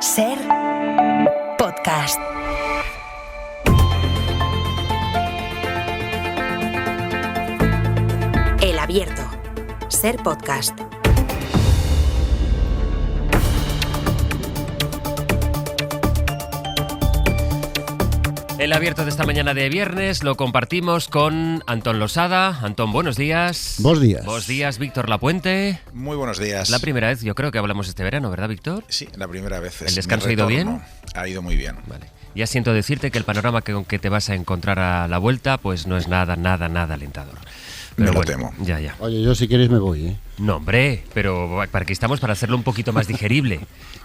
Ser podcast. El Abierto. Ser podcast. El Abierto de esta mañana de viernes lo compartimos con Antón Losada. Antón, buenos días. Buenos días. Buenos días, Víctor Lapuente. Muy buenos días. La primera vez, yo creo que hablamos este verano, ¿verdad, Víctor? Sí, la primera vez. ¿El descanso ha ido bien? Ha ido muy bien. Vale. Ya siento decirte que el panorama con que te vas a encontrar a la vuelta pues no es nada alentador. Pero Me lo bueno, temo. Ya. Oye, yo si quieres me voy, ¿eh? No, hombre, pero para que estamos para hacerlo un poquito más digerible.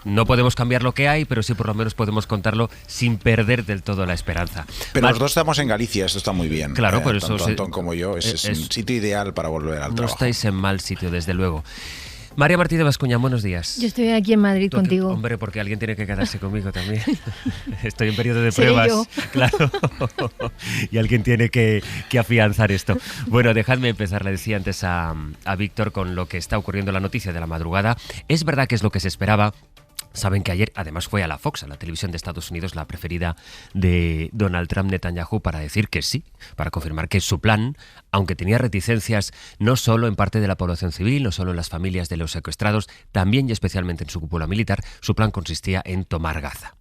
No podemos cambiar lo que hay, pero sí por lo menos podemos contarlo sin perder del todo la esperanza. Pero los dos estamos en Galicia, esto está muy bien. Claro, por eso... Tanto Antón como yo, es un sitio ideal para volver al trabajo. No estáis en mal sitio, desde luego. María Martí de Bascuña, buenos días. Yo estoy aquí en Madrid contigo. Hombre, porque alguien tiene que quedarse conmigo también. Estoy en periodo de Seré pruebas. yo. Claro. Y alguien tiene que afianzar esto. Bueno, dejadme empezar, le decía antes a Víctor, con lo que está ocurriendo en la noticia de la madrugada. Es verdad que es lo que se esperaba. Saben que ayer además fue a la Fox, a la televisión de Estados Unidos, la preferida de Donald Trump, Netanyahu, para decir que sí, para confirmar que su plan, aunque tenía reticencias no solo en parte de la población civil, no solo en las familias de los secuestrados, también y especialmente en su cúpula militar, su plan consistía en tomar Gaza.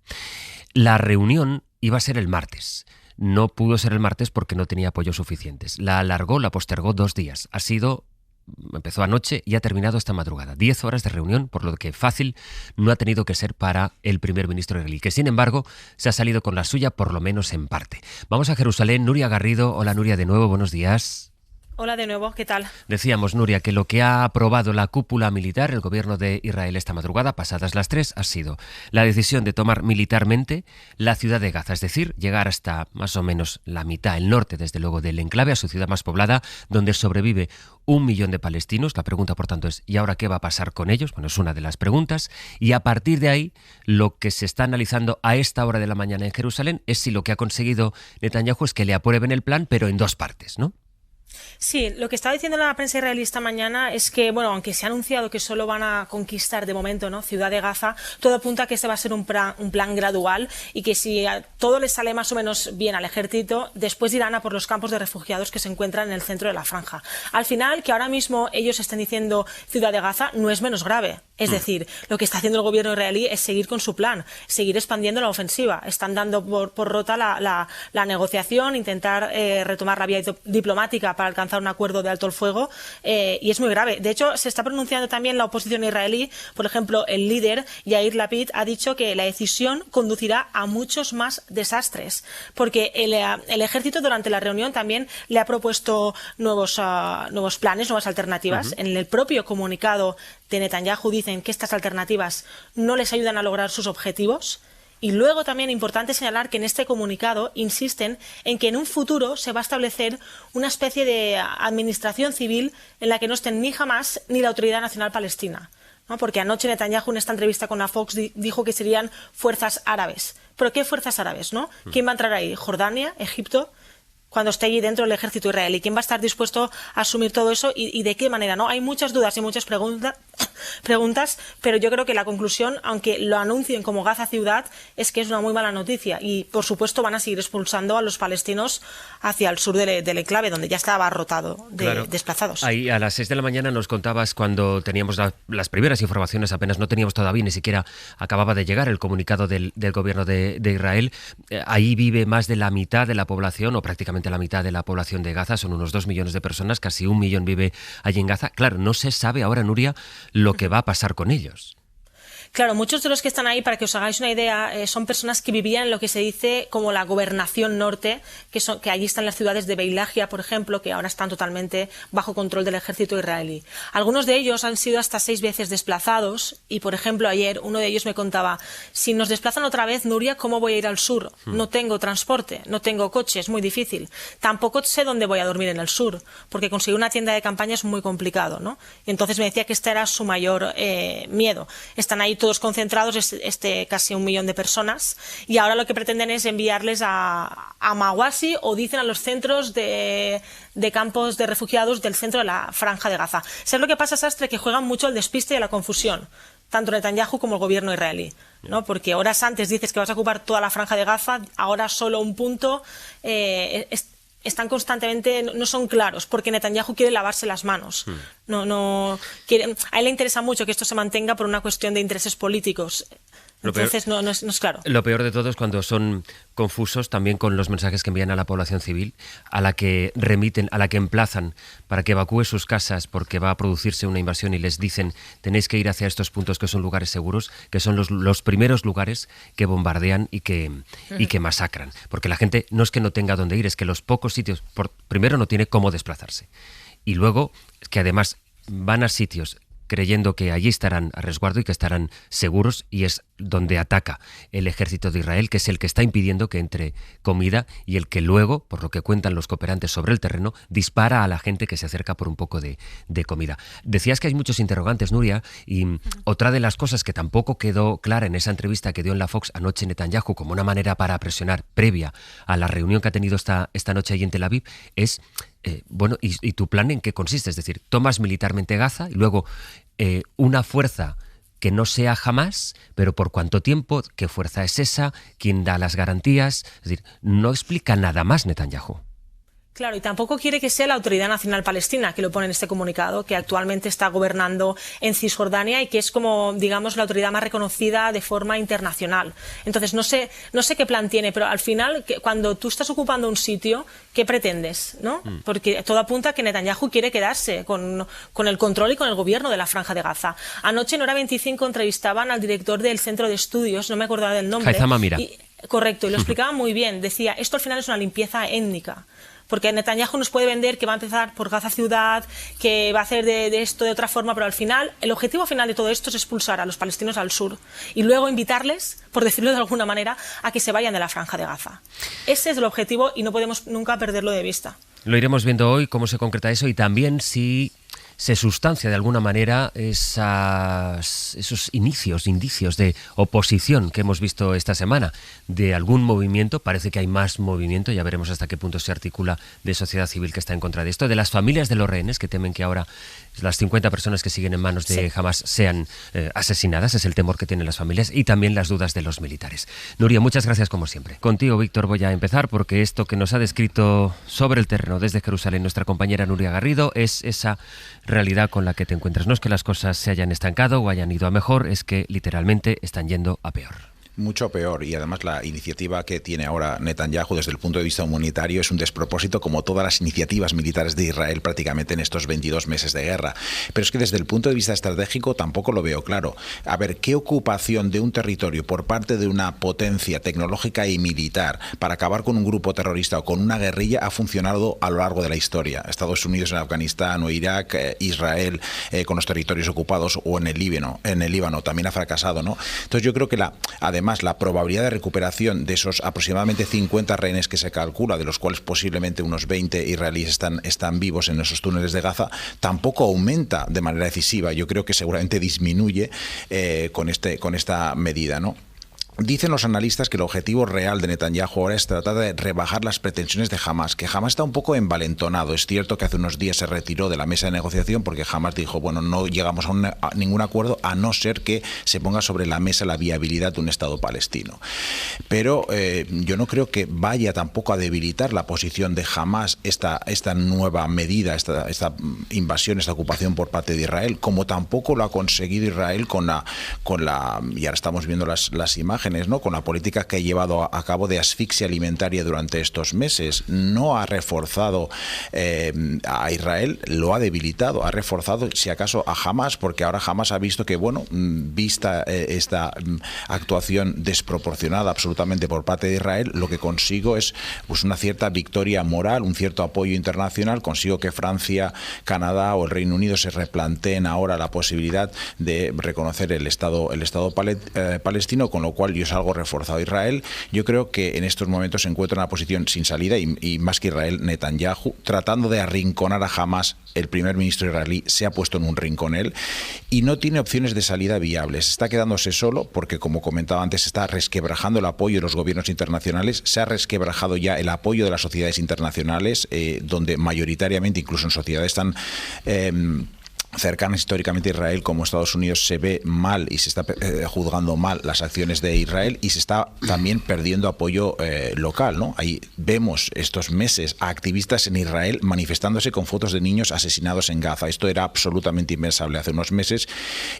La reunión iba a ser el martes. No pudo ser el martes porque no tenía apoyos suficientes. La alargó, la postergó 2 días. Empezó anoche y ha terminado esta madrugada. 10 horas de reunión, por lo que fácil no ha tenido que ser para el primer ministro israelí, que sin embargo se ha salido con la suya, por lo menos en parte. Vamos a Jerusalén. Nuria Garrido. Hola, Nuria, de nuevo, buenos días. Hola de nuevo, ¿qué tal? Decíamos, Nuria, que lo que ha aprobado la cúpula militar, el gobierno de Israel esta madrugada, pasadas las 3, ha sido la decisión de tomar militarmente la ciudad de Gaza, es decir, llegar hasta más o menos la mitad, el norte, desde luego, del enclave, a su ciudad más poblada, donde sobrevive 1 millón de palestinos. La pregunta, por tanto, es ¿y ahora qué va a pasar con ellos? Bueno, es una de las preguntas. Y a partir de ahí, lo que se está analizando a esta hora de la mañana en Jerusalén es si lo que ha conseguido Netanyahu es que le aprueben el plan, pero en 2 partes, ¿no? Sí, lo que estaba diciendo la prensa israelí esta mañana es que, bueno, aunque se ha anunciado que solo van a conquistar de momento, ¿no?, Ciudad de Gaza, todo apunta a que este va a ser un plan gradual y que si todo les sale más o menos bien al ejército, después irán a por los campos de refugiados que se encuentran en el centro de la franja. Al final, que ahora mismo ellos estén diciendo Ciudad de Gaza no es menos grave. Es decir, lo que está haciendo el gobierno israelí es seguir con su plan, seguir expandiendo la ofensiva. Están dando por rota la negociación, intentar retomar la vía diplomática para alcanzar un acuerdo de alto el fuego, y es muy grave. De hecho, se está pronunciando también la oposición israelí. Por ejemplo, el líder, Yair Lapid, ha dicho que la decisión conducirá a muchos más desastres, porque el ejército durante la reunión también le ha propuesto nuevos planes, nuevas alternativas. En el propio comunicado de Netanyahu dicen que estas alternativas no les ayudan a lograr sus objetivos. Y luego también importante señalar que en este comunicado insisten en que en un futuro se va a establecer una especie de administración civil en la que no estén ni Hamás ni la Autoridad Nacional Palestina, ¿no? Porque anoche Netanyahu, en esta entrevista con la Fox, dijo que serían fuerzas árabes. ¿Pero qué fuerzas árabes, no? ¿Quién va a entrar ahí? ¿Jordania? ¿Egipto? Cuando esté allí dentro el ejército israelí, ¿quién va a estar dispuesto a asumir todo eso y de qué manera, no? Hay muchas dudas y muchas preguntas, pero yo creo que la conclusión, aunque lo anuncien como Gaza ciudad, es que es una muy mala noticia y, por supuesto, van a seguir expulsando a los palestinos hacia el sur del enclave, donde ya estaba abarrotado de desplazados. Ahí a las 6 de la mañana nos contabas, cuando teníamos las primeras informaciones, apenas no teníamos todavía, ni siquiera acababa de llegar el comunicado del gobierno de Israel. Ahí vive más de la mitad de la población, o prácticamente la mitad de la población de Gaza, son unos 2 millones de personas, casi 1 millón vive allí en Gaza. Claro, no se sabe ahora, Nuria, lo que va a pasar con ellos. Claro, muchos de los que están ahí, para que os hagáis una idea, son personas que vivían en lo que se dice como la gobernación norte, que allí están las ciudades de Beilagia, por ejemplo, que ahora están totalmente bajo control del ejército israelí. Algunos de ellos han sido hasta 6 veces desplazados y, por ejemplo, ayer uno de ellos me contaba: si nos desplazan otra vez, Nuria, ¿cómo voy a ir al sur? No tengo transporte, no tengo coche, es muy difícil. Tampoco sé dónde voy a dormir en el sur, porque conseguir una tienda de campaña es muy complicado, ¿no? Y entonces me decía que este era su mayor miedo. Están ahí todos concentrados, casi 1 millón de personas, y ahora lo que pretenden es enviarles a Mawasi, o dicen a los centros de campos de refugiados del centro de la Franja de Gaza. ¿Sabes lo que pasa, Sastre? Que juegan mucho al despiste y a la confusión. tanto Netanyahu como el gobierno israelí, ¿no? Porque horas antes dices que vas a ocupar toda la franja de Gaza, ahora solo un punto. Están constantemente, no son claros, porque Netanyahu quiere lavarse las manos. A él le interesa mucho que esto se mantenga por una cuestión de intereses políticos. Entonces no es claro. Lo peor de todo es cuando son confusos también con los mensajes que envían a la población civil, a la que remiten, a la que emplazan para que evacúe sus casas porque va a producirse una invasión y les dicen tenéis que ir hacia estos puntos que son lugares seguros, que son los primeros lugares que bombardean y que masacran. Porque la gente no es que no tenga dónde ir, es que los pocos sitios, primero no tiene cómo desplazarse. Y luego que además van a sitios creyendo que allí estarán a resguardo y que estarán seguros, y es donde ataca el ejército de Israel, que es el que está impidiendo que entre comida y el que luego, por lo que cuentan los cooperantes sobre el terreno, dispara a la gente que se acerca por un poco de comida. Decías que hay muchos interrogantes, Nuria, y otra de las cosas que tampoco quedó clara en esa entrevista que dio en la Fox anoche Netanyahu como una manera para presionar previa a la reunión que ha tenido esta noche ahí en Tel Aviv es ¿y tu plan en qué consiste? Es decir, tomas militarmente Gaza y luego una fuerza que no sea Hamás, pero ¿por cuánto tiempo? ¿Qué fuerza es esa? ¿Quién da las garantías? Es decir, no explica nada más Netanyahu. Claro, y tampoco quiere que sea la Autoridad Nacional Palestina, que lo pone en este comunicado, que actualmente está gobernando en Cisjordania y que es como, digamos, la autoridad más reconocida de forma internacional. Entonces, no sé qué plan tiene, pero al final, cuando tú estás ocupando un sitio, ¿qué pretendes? ¿No? Porque todo apunta a que Netanyahu quiere quedarse con el control y con el gobierno de la Franja de Gaza. Anoche en Hora 25 entrevistaban al director del Centro de Estudios, no me acordaba del nombre. Haitham Amira. Correcto, y lo explicaba muy bien. Decía, esto al final es una limpieza étnica. Porque Netanyahu nos puede vender que va a empezar por Gaza ciudad, que va a hacer de esto de otra forma, pero al final, el objetivo final de todo esto es expulsar a los palestinos al sur y luego invitarles, por decirlo de alguna manera, a que se vayan de la Franja de Gaza. Ese es el objetivo y no podemos nunca perderlo de vista. Lo iremos viendo hoy, cómo se concreta eso y también si se sustancia de alguna manera esos indicios de oposición que hemos visto esta semana, de algún movimiento. Parece que hay más movimiento, ya veremos hasta qué punto se articula, de sociedad civil que está en contra de esto, de las familias de los rehenes que temen que ahora las 50 personas que siguen en manos de Hamás sean asesinadas, es el temor que tienen las familias, y también las dudas de los militares. Nuria, muchas gracias como siempre. Contigo, Víctor, voy a empezar porque esto que nos ha descrito sobre el terreno desde Jerusalén nuestra compañera Nuria Garrido es esa realidad con la que te encuentras. No es que las cosas se hayan estancado o hayan ido a mejor, es que literalmente están yendo a peor. Mucho peor, y además la iniciativa que tiene ahora Netanyahu desde el punto de vista humanitario es un despropósito, como todas las iniciativas militares de Israel prácticamente en estos 22 meses de guerra. Pero es que desde el punto de vista estratégico tampoco lo veo claro. A ver, ¿qué ocupación de un territorio por parte de una potencia tecnológica y militar para acabar con un grupo terrorista o con una guerrilla ha funcionado a lo largo de la historia? Estados Unidos en Afganistán o Irak, Israel con los territorios ocupados, o en el Líbano también ha fracasado, ¿no? Entonces yo creo que además la probabilidad de recuperación de esos aproximadamente 50 rehenes que se calcula, de los cuales posiblemente unos 20 israelíes están vivos en esos túneles de Gaza, tampoco aumenta de manera decisiva. Yo creo que seguramente disminuye con esta medida, ¿no? Dicen los analistas que el objetivo real de Netanyahu ahora es tratar de rebajar las pretensiones de Hamás, que Hamás está un poco envalentonado. Es cierto que hace unos días se retiró de la mesa de negociación porque Hamás dijo, bueno, no llegamos a ningún acuerdo a no ser que se ponga sobre la mesa la viabilidad de un Estado palestino. Pero yo no creo que vaya tampoco a debilitar la posición de Hamás esta nueva medida, esta invasión, esta ocupación por parte de Israel, como tampoco lo ha conseguido Israel con la y ahora estamos viendo las imágenes, ¿no? Con la política que ha llevado a cabo de asfixia alimentaria durante estos meses. No ha reforzado a Israel, lo ha debilitado, ha reforzado si acaso a Hamás, porque ahora Hamás ha visto que, bueno, vista esta actuación desproporcionada absolutamente por parte de Israel, lo que consigo es pues una cierta victoria moral, un cierto apoyo internacional. Consigo que Francia, Canadá o el Reino Unido se replanteen ahora la posibilidad de reconocer el Estado palestino, con lo cual yo salgo reforzado. Israel, yo creo que en estos momentos se encuentra en una posición sin salida y más que Israel, Netanyahu, tratando de arrinconar a Hamás. El primer ministro israelí se ha puesto en un rincón él y no tiene opciones de salida viables. Está quedándose solo porque, como comentaba antes, está resquebrajando el apoyo de los gobiernos internacionales, se ha resquebrajado ya el apoyo de las sociedades internacionales, donde mayoritariamente, incluso en sociedades tan cercanas históricamente a Israel, como Estados Unidos, se ve mal y se está juzgando mal las acciones de Israel, y se está también perdiendo apoyo local, ¿no? Ahí vemos estos meses a activistas en Israel manifestándose con fotos de niños asesinados en Gaza. Esto era absolutamente impensable hace unos meses.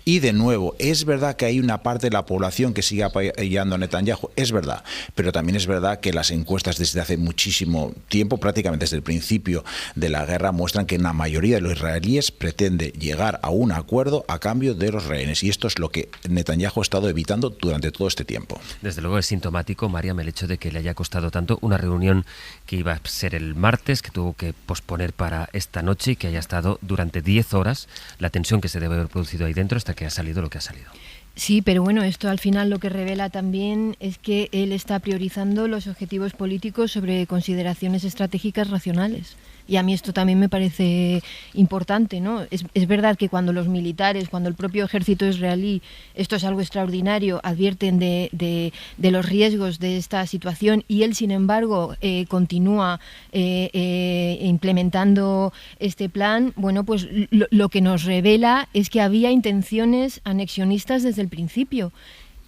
Y de nuevo, es verdad que hay una parte de la población que sigue apoyando a Netanyahu, es verdad, pero también es verdad que las encuestas desde hace muchísimo tiempo, prácticamente desde el principio de la guerra, muestran que la mayoría de los israelíes pretende llegar a un acuerdo a cambio de los rehenes, y esto es lo que Netanyahu ha estado evitando durante todo este tiempo. Desde luego es sintomático, Mariam, el hecho de que le haya costado tanto una reunión que iba a ser el martes, que tuvo que posponer para esta noche, y que haya estado durante 10 horas, la tensión que se debe haber producido ahí dentro hasta que ha salido lo que ha salido. Sí, pero bueno, esto al final lo que revela también es que él está priorizando los objetivos políticos sobre consideraciones estratégicas racionales. Y a mí esto también me parece importante, ¿no? Es verdad que cuando los militares, cuando el propio ejército israelí, esto es algo extraordinario, advierten de los riesgos de esta situación, y él, sin embargo, continúa implementando este plan, bueno, pues lo que nos revela es que había intenciones anexionistas desde el principio.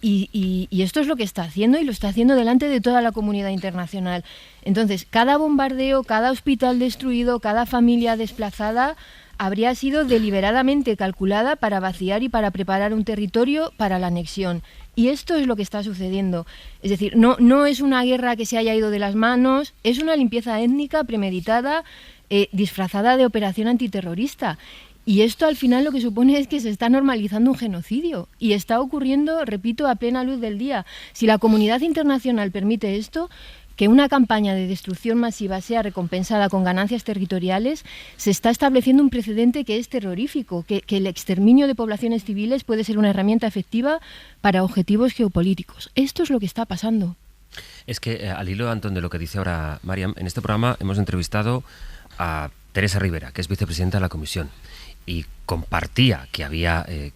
Y esto es lo que está haciendo, y lo está haciendo delante de toda la comunidad internacional. Entonces, cada bombardeo, cada hospital destruido, cada familia desplazada habría sido deliberadamente calculada para vaciar y para preparar un territorio para la anexión. Y esto es lo que está sucediendo. Es decir, no es una guerra que se haya ido de las manos, es una limpieza étnica premeditada, disfrazada de operación antiterrorista. Y esto al final lo que supone es que se está normalizando un genocidio, y está ocurriendo, repito, a plena luz del día. Si la comunidad internacional permite esto, que una campaña de destrucción masiva sea recompensada con ganancias territoriales, se está estableciendo un precedente que es terrorífico, que el exterminio de poblaciones civiles puede ser una herramienta efectiva para objetivos geopolíticos. Esto es lo que está pasando. Es que, al hilo, Antón, de lo que dice ahora Mariam, en este programa hemos entrevistado a Teresa Rivera, que es vicepresidenta de la Comisión, y compartía que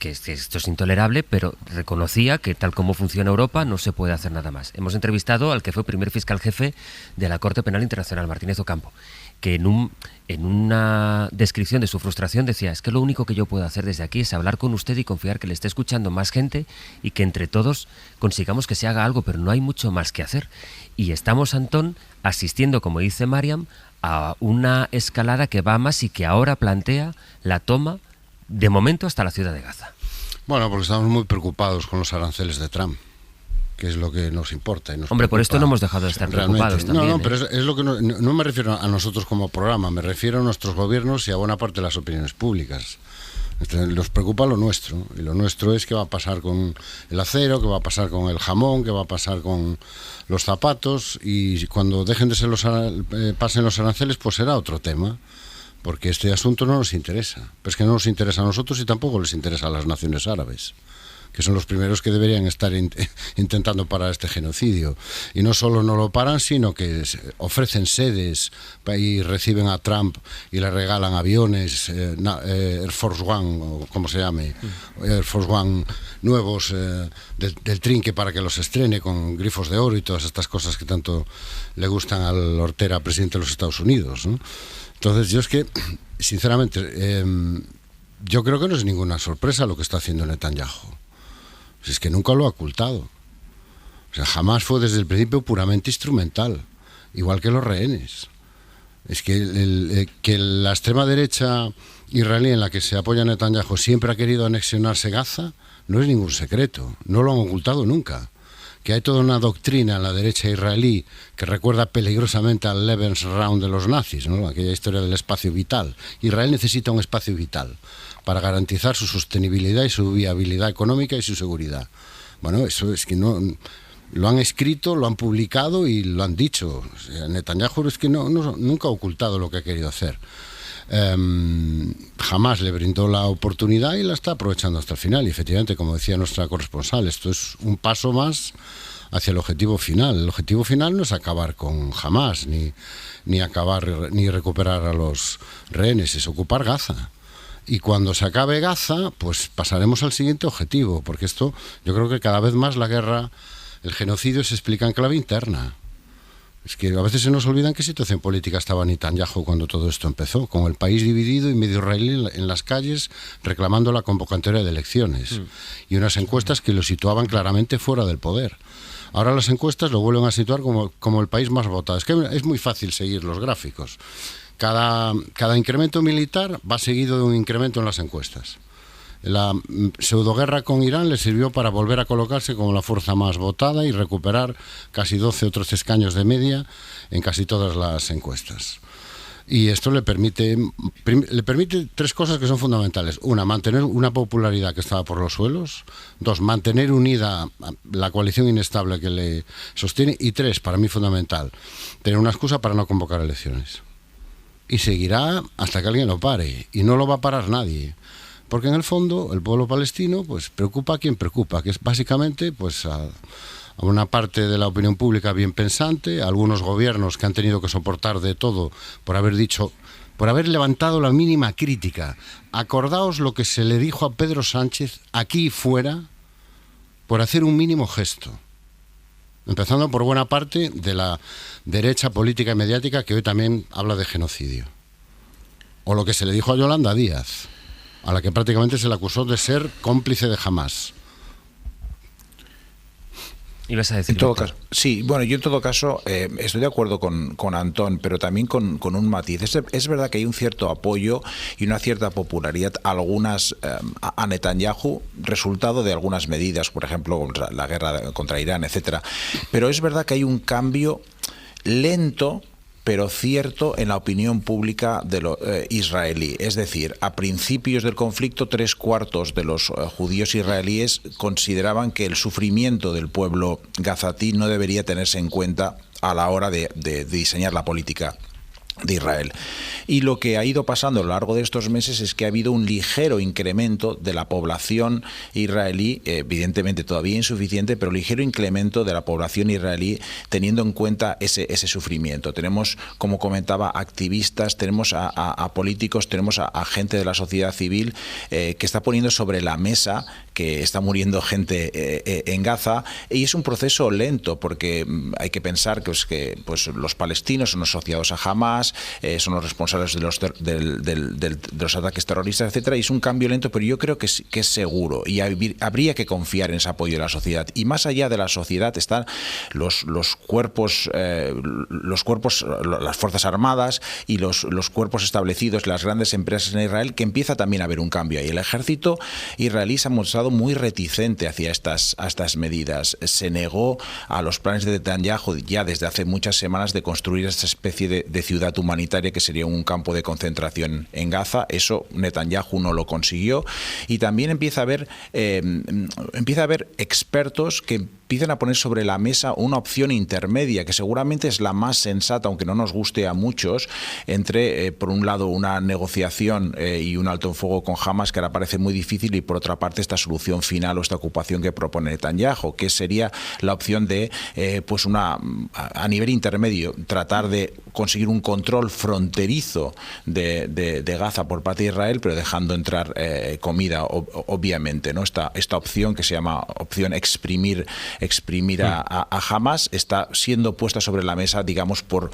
esto es intolerable, pero reconocía que tal como funciona Europa no se puede hacer nada más. Hemos entrevistado al que fue primer fiscal jefe de la Corte Penal Internacional, Martínez Ocampo, que en una descripción de su frustración decía: es que lo único que yo puedo hacer desde aquí es hablar con usted y confiar que le esté escuchando más gente y que entre todos consigamos que se haga algo, pero no hay mucho más que hacer. Y estamos, Antón, asistiendo, como dice Mariam, a una escalada que va más y que ahora plantea la toma, de momento, hasta la ciudad de Gaza. Bueno, porque estamos muy preocupados con los aranceles de Trump, que es lo que nos importa. Y nos Hombre, preocupa. por esto no hemos dejado de estar preocupados también. No, pero es lo que no me refiero a nosotros como programa, me refiero a nuestros gobiernos y a buena parte de las opiniones públicas. Nos preocupa lo nuestro, y lo nuestro es qué va a pasar con el acero, qué va a pasar con el jamón, qué va a pasar con los zapatos, y cuando dejen de ser pasen los aranceles, pues será otro tema, porque este asunto no nos interesa. Pero es que no nos interesa a nosotros y tampoco les interesa a las naciones árabes, que son los primeros que deberían estar intentando parar este genocidio. Y no solo no lo paran, sino que ofrecen sedes y reciben a Trump y le regalan aviones, Air Force One, o como se llame, Air Force One nuevos del trinque para que los estrene con grifos de oro y todas estas cosas que tanto le gustan al hortera presidente de los Estados Unidos, ¿no? Entonces, yo es que, sinceramente, yo creo que no es ninguna sorpresa lo que está haciendo Netanyahu. Es que nunca lo ha ocultado. O sea, jamás fue desde el principio puramente instrumental, igual que los rehenes. Es que, que la extrema derecha israelí en la que se apoya Netanyahu siempre ha querido anexionarse Gaza, no es ningún secreto, no lo han ocultado nunca. Que hay toda una doctrina en la derecha israelí que recuerda peligrosamente al Lebensraum de los nazis, ¿no? Aquella historia del espacio vital. Israel necesita un espacio vital para garantizar su sostenibilidad y su viabilidad económica y su seguridad. Bueno, eso es que no lo han escrito, lo han publicado y lo han dicho. O sea, Netanyahu es que nunca ha ocultado lo que ha querido hacer. Jamás le brindó la oportunidad y la está aprovechando hasta el final. Y efectivamente, como decía nuestra corresponsal, esto es un paso más hacia el objetivo final. El objetivo final no es acabar con Hamás ni recuperar a los rehenes, es ocupar Gaza. Y cuando se acabe Gaza, pues pasaremos al siguiente objetivo, porque esto, yo creo que cada vez más la guerra, el genocidio se explica en clave interna. Es que a veces se nos olvida en qué situación política estaba Netanyahu cuando todo esto empezó, con el país dividido y medio israelí en las calles reclamando la convocatoria de elecciones y unas encuestas que lo situaban claramente fuera del poder. Ahora las encuestas lo vuelven a situar como el país más votado. Es que es muy fácil seguir los gráficos. Cada incremento militar va seguido de un incremento en las encuestas. La pseudoguerra con Irán le sirvió para volver a colocarse como la fuerza más votada y recuperar casi 12 o 13 escaños de media en casi todas las encuestas. Y esto le permite tres cosas que son fundamentales. Una, mantener una popularidad que estaba por los suelos. Dos, mantener unida la coalición inestable que le sostiene. Y tres, para mí fundamental, tener una excusa para no convocar elecciones. Y seguirá hasta que alguien lo pare. Y no lo va a parar nadie. Porque en el fondo el pueblo palestino pues preocupa a quien preocupa, que es básicamente pues a una parte de la opinión pública bien pensante, a algunos gobiernos que han tenido que soportar de todo por haber levantado la mínima crítica. Acordaos lo que se le dijo a Pedro Sánchez aquí y fuera por hacer un mínimo gesto. Empezando por buena parte de la derecha política y mediática que hoy también habla de genocidio. O lo que se le dijo a Yolanda Díaz, a la que prácticamente se le acusó de ser cómplice de Hamás. ¿Ibas a decir? En todo caso, sí, bueno, yo en todo caso estoy de acuerdo con Antón, pero también con un matiz. Es verdad que hay un cierto apoyo y una cierta popularidad a Netanyahu, resultado de algunas medidas, por ejemplo, la guerra contra Irán, etcétera. Pero es verdad que hay un cambio lento pero cierto en la opinión pública de lo israelí. Es decir, a principios del conflicto, 3/4 de los judíos israelíes consideraban que el sufrimiento del pueblo gazatí no debería tenerse en cuenta a la hora de diseñar la política de Israel. Y lo que ha ido pasando a lo largo de estos meses es que ha habido un ligero incremento de la población israelí, evidentemente todavía insuficiente, pero ligero incremento de la población israelí teniendo en cuenta ese sufrimiento. Tenemos, como comentaba, activistas, tenemos a políticos, tenemos a gente de la sociedad civil que está poniendo sobre la mesa que está muriendo gente en Gaza, y es un proceso lento porque hay que pensar que los palestinos son asociados a Hamás, son los responsables de los ataques terroristas, etcétera, y es un cambio lento, pero yo creo que es seguro y habría que confiar en ese apoyo de la sociedad. Y más allá de la sociedad están los cuerpos, las Fuerzas Armadas y los cuerpos establecidos, las grandes empresas en Israel, que empieza también a haber un cambio ahí. El ejército israelí se ha mostrado muy reticente hacia estas medidas. Se negó a los planes de Netanyahu ya desde hace muchas semanas de construir esta especie de ciudad humanitaria que sería un campo de concentración en Gaza. Eso Netanyahu no lo consiguió, y también empieza a haber expertos que empiezan a poner sobre la mesa una opción intermedia que seguramente es la más sensata, aunque no nos guste a muchos, entre por un lado una negociación y un alto en fuego con Hamás, que ahora parece muy difícil, y por otra parte esta solución final o esta ocupación que propone Netanyahu, que sería la opción de a nivel intermedio tratar de conseguir un control fronterizo de Gaza por parte de Israel, pero dejando entrar comida, obviamente, ¿no? Esta opción que se llama opción exprimir a Hamás está siendo puesta sobre la mesa, digamos, por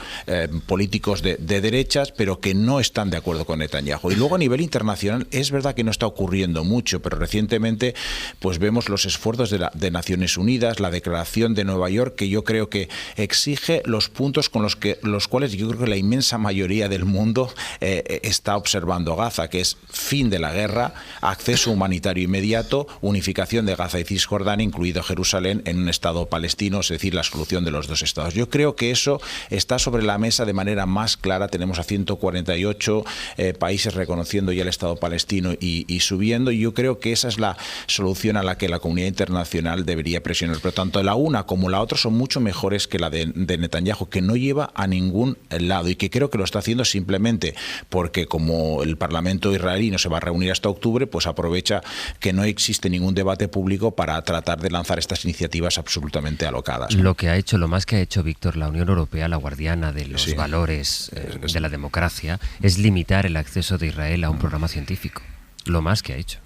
políticos de derechas, pero que no están de acuerdo con Netanyahu. Y luego a nivel internacional es verdad que no está ocurriendo mucho, pero recientemente pues vemos los esfuerzos de Naciones Unidas, la declaración de Nueva York, que yo creo que exige los puntos con los cuales yo creo que la inmensa mayoría del mundo está observando Gaza, que es fin de la guerra, acceso humanitario inmediato, unificación de Gaza y Cisjordania, incluido Jerusalén, en un Estado palestino, es decir, la solución de los dos estados. Yo creo que eso está sobre la mesa de manera más clara. Tenemos a 148 países reconociendo ya el Estado palestino y subiendo, y yo creo que esa es la solución a la que la comunidad internacional debería presionar. Pero tanto la una como la otra son mucho mejores que la de Netanyahu, que no lleva a ningún lado y que creo que lo está haciendo simplemente porque, como el Parlamento israelí no se va a reunir hasta octubre, pues aprovecha que no existe ningún debate público para tratar de lanzar estas iniciativas absolutamente alocadas, ¿no? Lo más que ha hecho, Víctor, la Unión Europea, la guardiana de los valores de la democracia, es limitar el acceso de Israel a un programa científico. Lo más que ha hecho.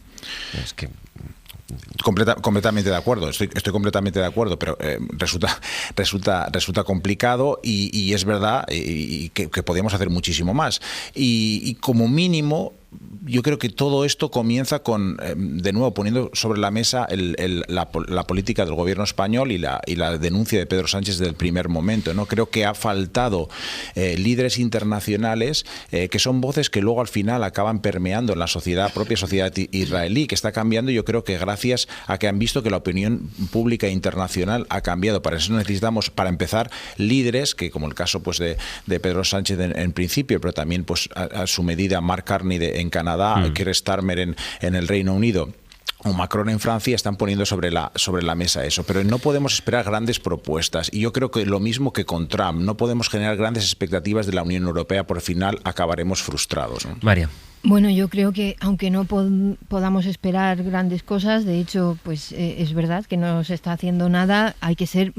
Es que Completamente de acuerdo, estoy completamente de acuerdo, pero resulta complicado y es verdad que podríamos hacer muchísimo más. Y como mínimo, yo creo que todo esto comienza con, de nuevo, poniendo sobre la mesa la política del gobierno español y la denuncia de Pedro Sánchez desde el primer momento, ¿no? Creo que ha faltado líderes internacionales que son voces que luego al final acaban permeando en la propia sociedad israelí, que está cambiando. Yo creo que gracias a que han visto que la opinión pública internacional ha cambiado. Para eso necesitamos, para empezar, líderes que, como el caso pues de Pedro Sánchez en principio, pero también pues a su medida Mark Carney en Canadá, Keir Starmer en el Reino Unido o Macron en Francia, están poniendo sobre la mesa eso. Pero no podemos esperar grandes propuestas. Y yo creo que lo mismo que con Trump, no podemos generar grandes expectativas de la Unión Europea, por final acabaremos frustrados, ¿no? María. Bueno, yo creo que aunque no podamos esperar grandes cosas, de hecho, pues es verdad que no se está haciendo nada. Hay que ser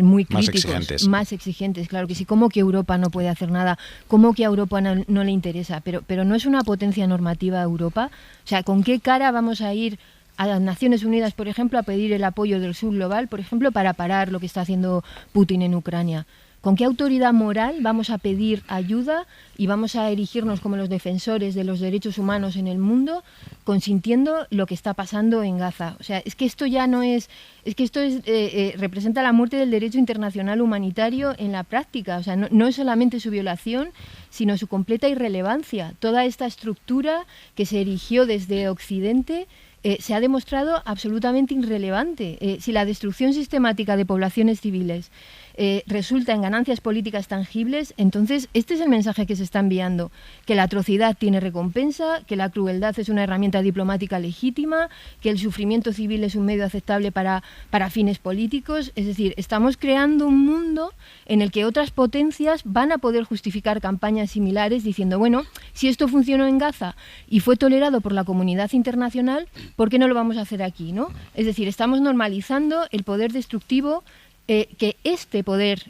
muy críticos, más exigentes, claro que sí. ¿Cómo que Europa no puede hacer nada? ¿Cómo que a Europa no le interesa? Pero no es una potencia normativa Europa. O sea, ¿con qué cara vamos a ir a las Naciones Unidas, por ejemplo, a pedir el apoyo del Sur global, por ejemplo, para parar lo que está haciendo Putin en Ucrania? ¿Con qué autoridad moral vamos a pedir ayuda y vamos a erigirnos como los defensores de los derechos humanos en el mundo, consintiendo lo que está pasando en Gaza? O sea, es que esto ya no es... Es que esto representa la muerte del derecho internacional humanitario en la práctica. O sea, no es solamente su violación, sino su completa irrelevancia. Toda esta estructura que se erigió desde Occidente se ha demostrado absolutamente irrelevante. Si la destrucción sistemática de poblaciones civiles resulta en ganancias políticas tangibles, entonces este es el mensaje que se está enviando, que la atrocidad tiene recompensa, que la crueldad es una herramienta diplomática legítima, que el sufrimiento civil es un medio aceptable para fines políticos. Es decir, estamos creando un mundo en el que otras potencias van a poder justificar campañas similares diciendo, bueno, si esto funcionó en Gaza y fue tolerado por la comunidad internacional, ¿por qué no lo vamos a hacer aquí, ¿no? Es decir, estamos normalizando el poder destructivo, que este poder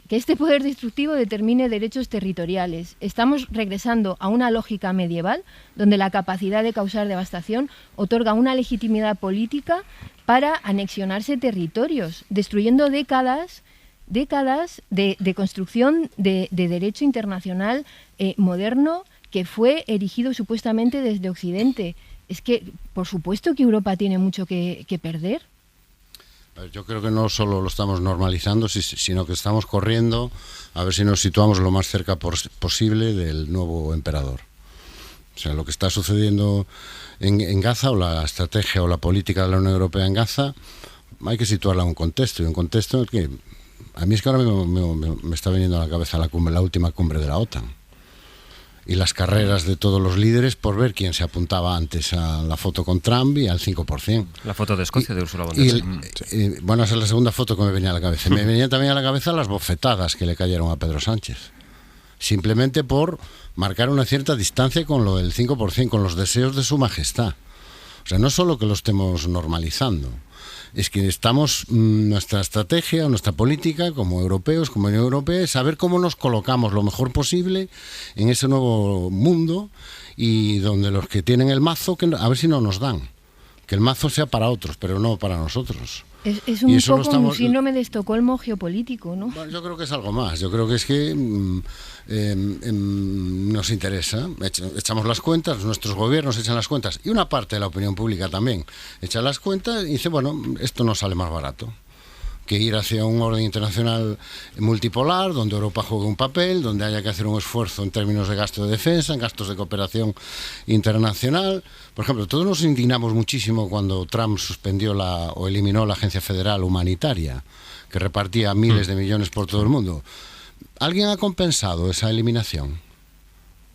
destructivo determine derechos territoriales. Estamos regresando a una lógica medieval donde la capacidad de causar devastación otorga una legitimidad política para anexionarse territorios, destruyendo décadas de construcción de derecho internacional moderno que fue erigido supuestamente desde Occidente. Es que, por supuesto que Europa tiene mucho que perder. Yo creo que no solo lo estamos normalizando, sino que estamos corriendo a ver si nos situamos lo más cerca posible del nuevo emperador. O sea, lo que está sucediendo en Gaza, o la estrategia o la política de la Unión Europea en Gaza, hay que situarla en un contexto, en el que a mí es que ahora me está viniendo a la cabeza la última cumbre de la OTAN. Y las carreras de todos los líderes por ver quién se apuntaba antes a la foto con Trump y al 5%. La foto de Escocia de Ursula von der Leyen. Bueno, esa es la segunda foto que me venía a la cabeza. Me venían también a la cabeza las bofetadas que le cayeron a Pedro Sánchez. Simplemente por marcar una cierta distancia con lo del 5%, con los deseos de su majestad. O sea, no solo que lo estemos normalizando, es que estamos, nuestra estrategia, nuestra política como europeos, como Unión Europea, es saber cómo nos colocamos lo mejor posible en ese nuevo mundo, y donde los que tienen el mazo, a ver si no nos dan. Que el mazo sea para otros, pero no para nosotros. Es un poco un síndrome de Estocolmo geopolítico, ¿no? Bueno, yo creo que es algo más. Yo creo que es que nos interesa. Echamos las cuentas, nuestros gobiernos echan las cuentas, y una parte de la opinión pública también echa las cuentas y dice, bueno, esto nos sale más barato que ir hacia un orden internacional multipolar, donde Europa juegue un papel, donde haya que hacer un esfuerzo en términos de gasto de defensa, en gastos de cooperación internacional. Por ejemplo, todos nos indignamos muchísimo cuando Trump suspendió o eliminó la Agencia Federal Humanitaria, que repartía miles de millones por todo el mundo. ¿Alguien ha compensado esa eliminación?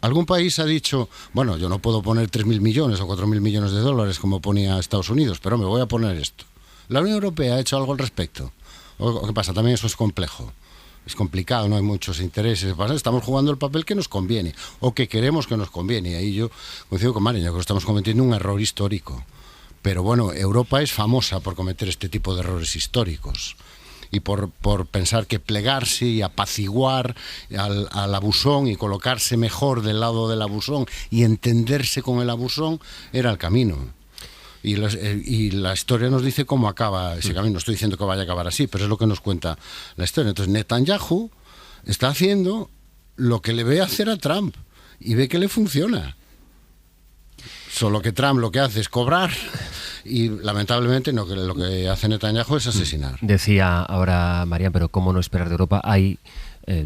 ¿Algún país ha dicho, bueno, yo no puedo poner 3.000 millones o 4.000 millones de dólares como ponía Estados Unidos, pero me voy a poner esto? ¿La Unión Europea ha hecho algo al respecto? ¿O qué pasa? También eso es complejo. Es complicado, no hay muchos intereses. Estamos jugando el papel que nos conviene, o que queremos que nos conviene. Y ahí yo coincido con María, yo creo que estamos cometiendo un error histórico. Pero bueno, Europa es famosa por cometer este tipo de errores históricos. Y por pensar que plegarse y apaciguar al abusón y colocarse mejor del lado del abusón y entenderse con el abusón era el camino. Y la historia nos dice cómo acaba ese camino. No estoy diciendo que vaya a acabar así, pero es lo que nos cuenta la historia. Entonces Netanyahu está haciendo lo que le ve hacer a Trump y ve que le funciona. Solo que Trump lo que hace es cobrar y lamentablemente lo que hace Netanyahu es asesinar. Decía ahora Marian, pero ¿cómo no esperar de Europa? Hay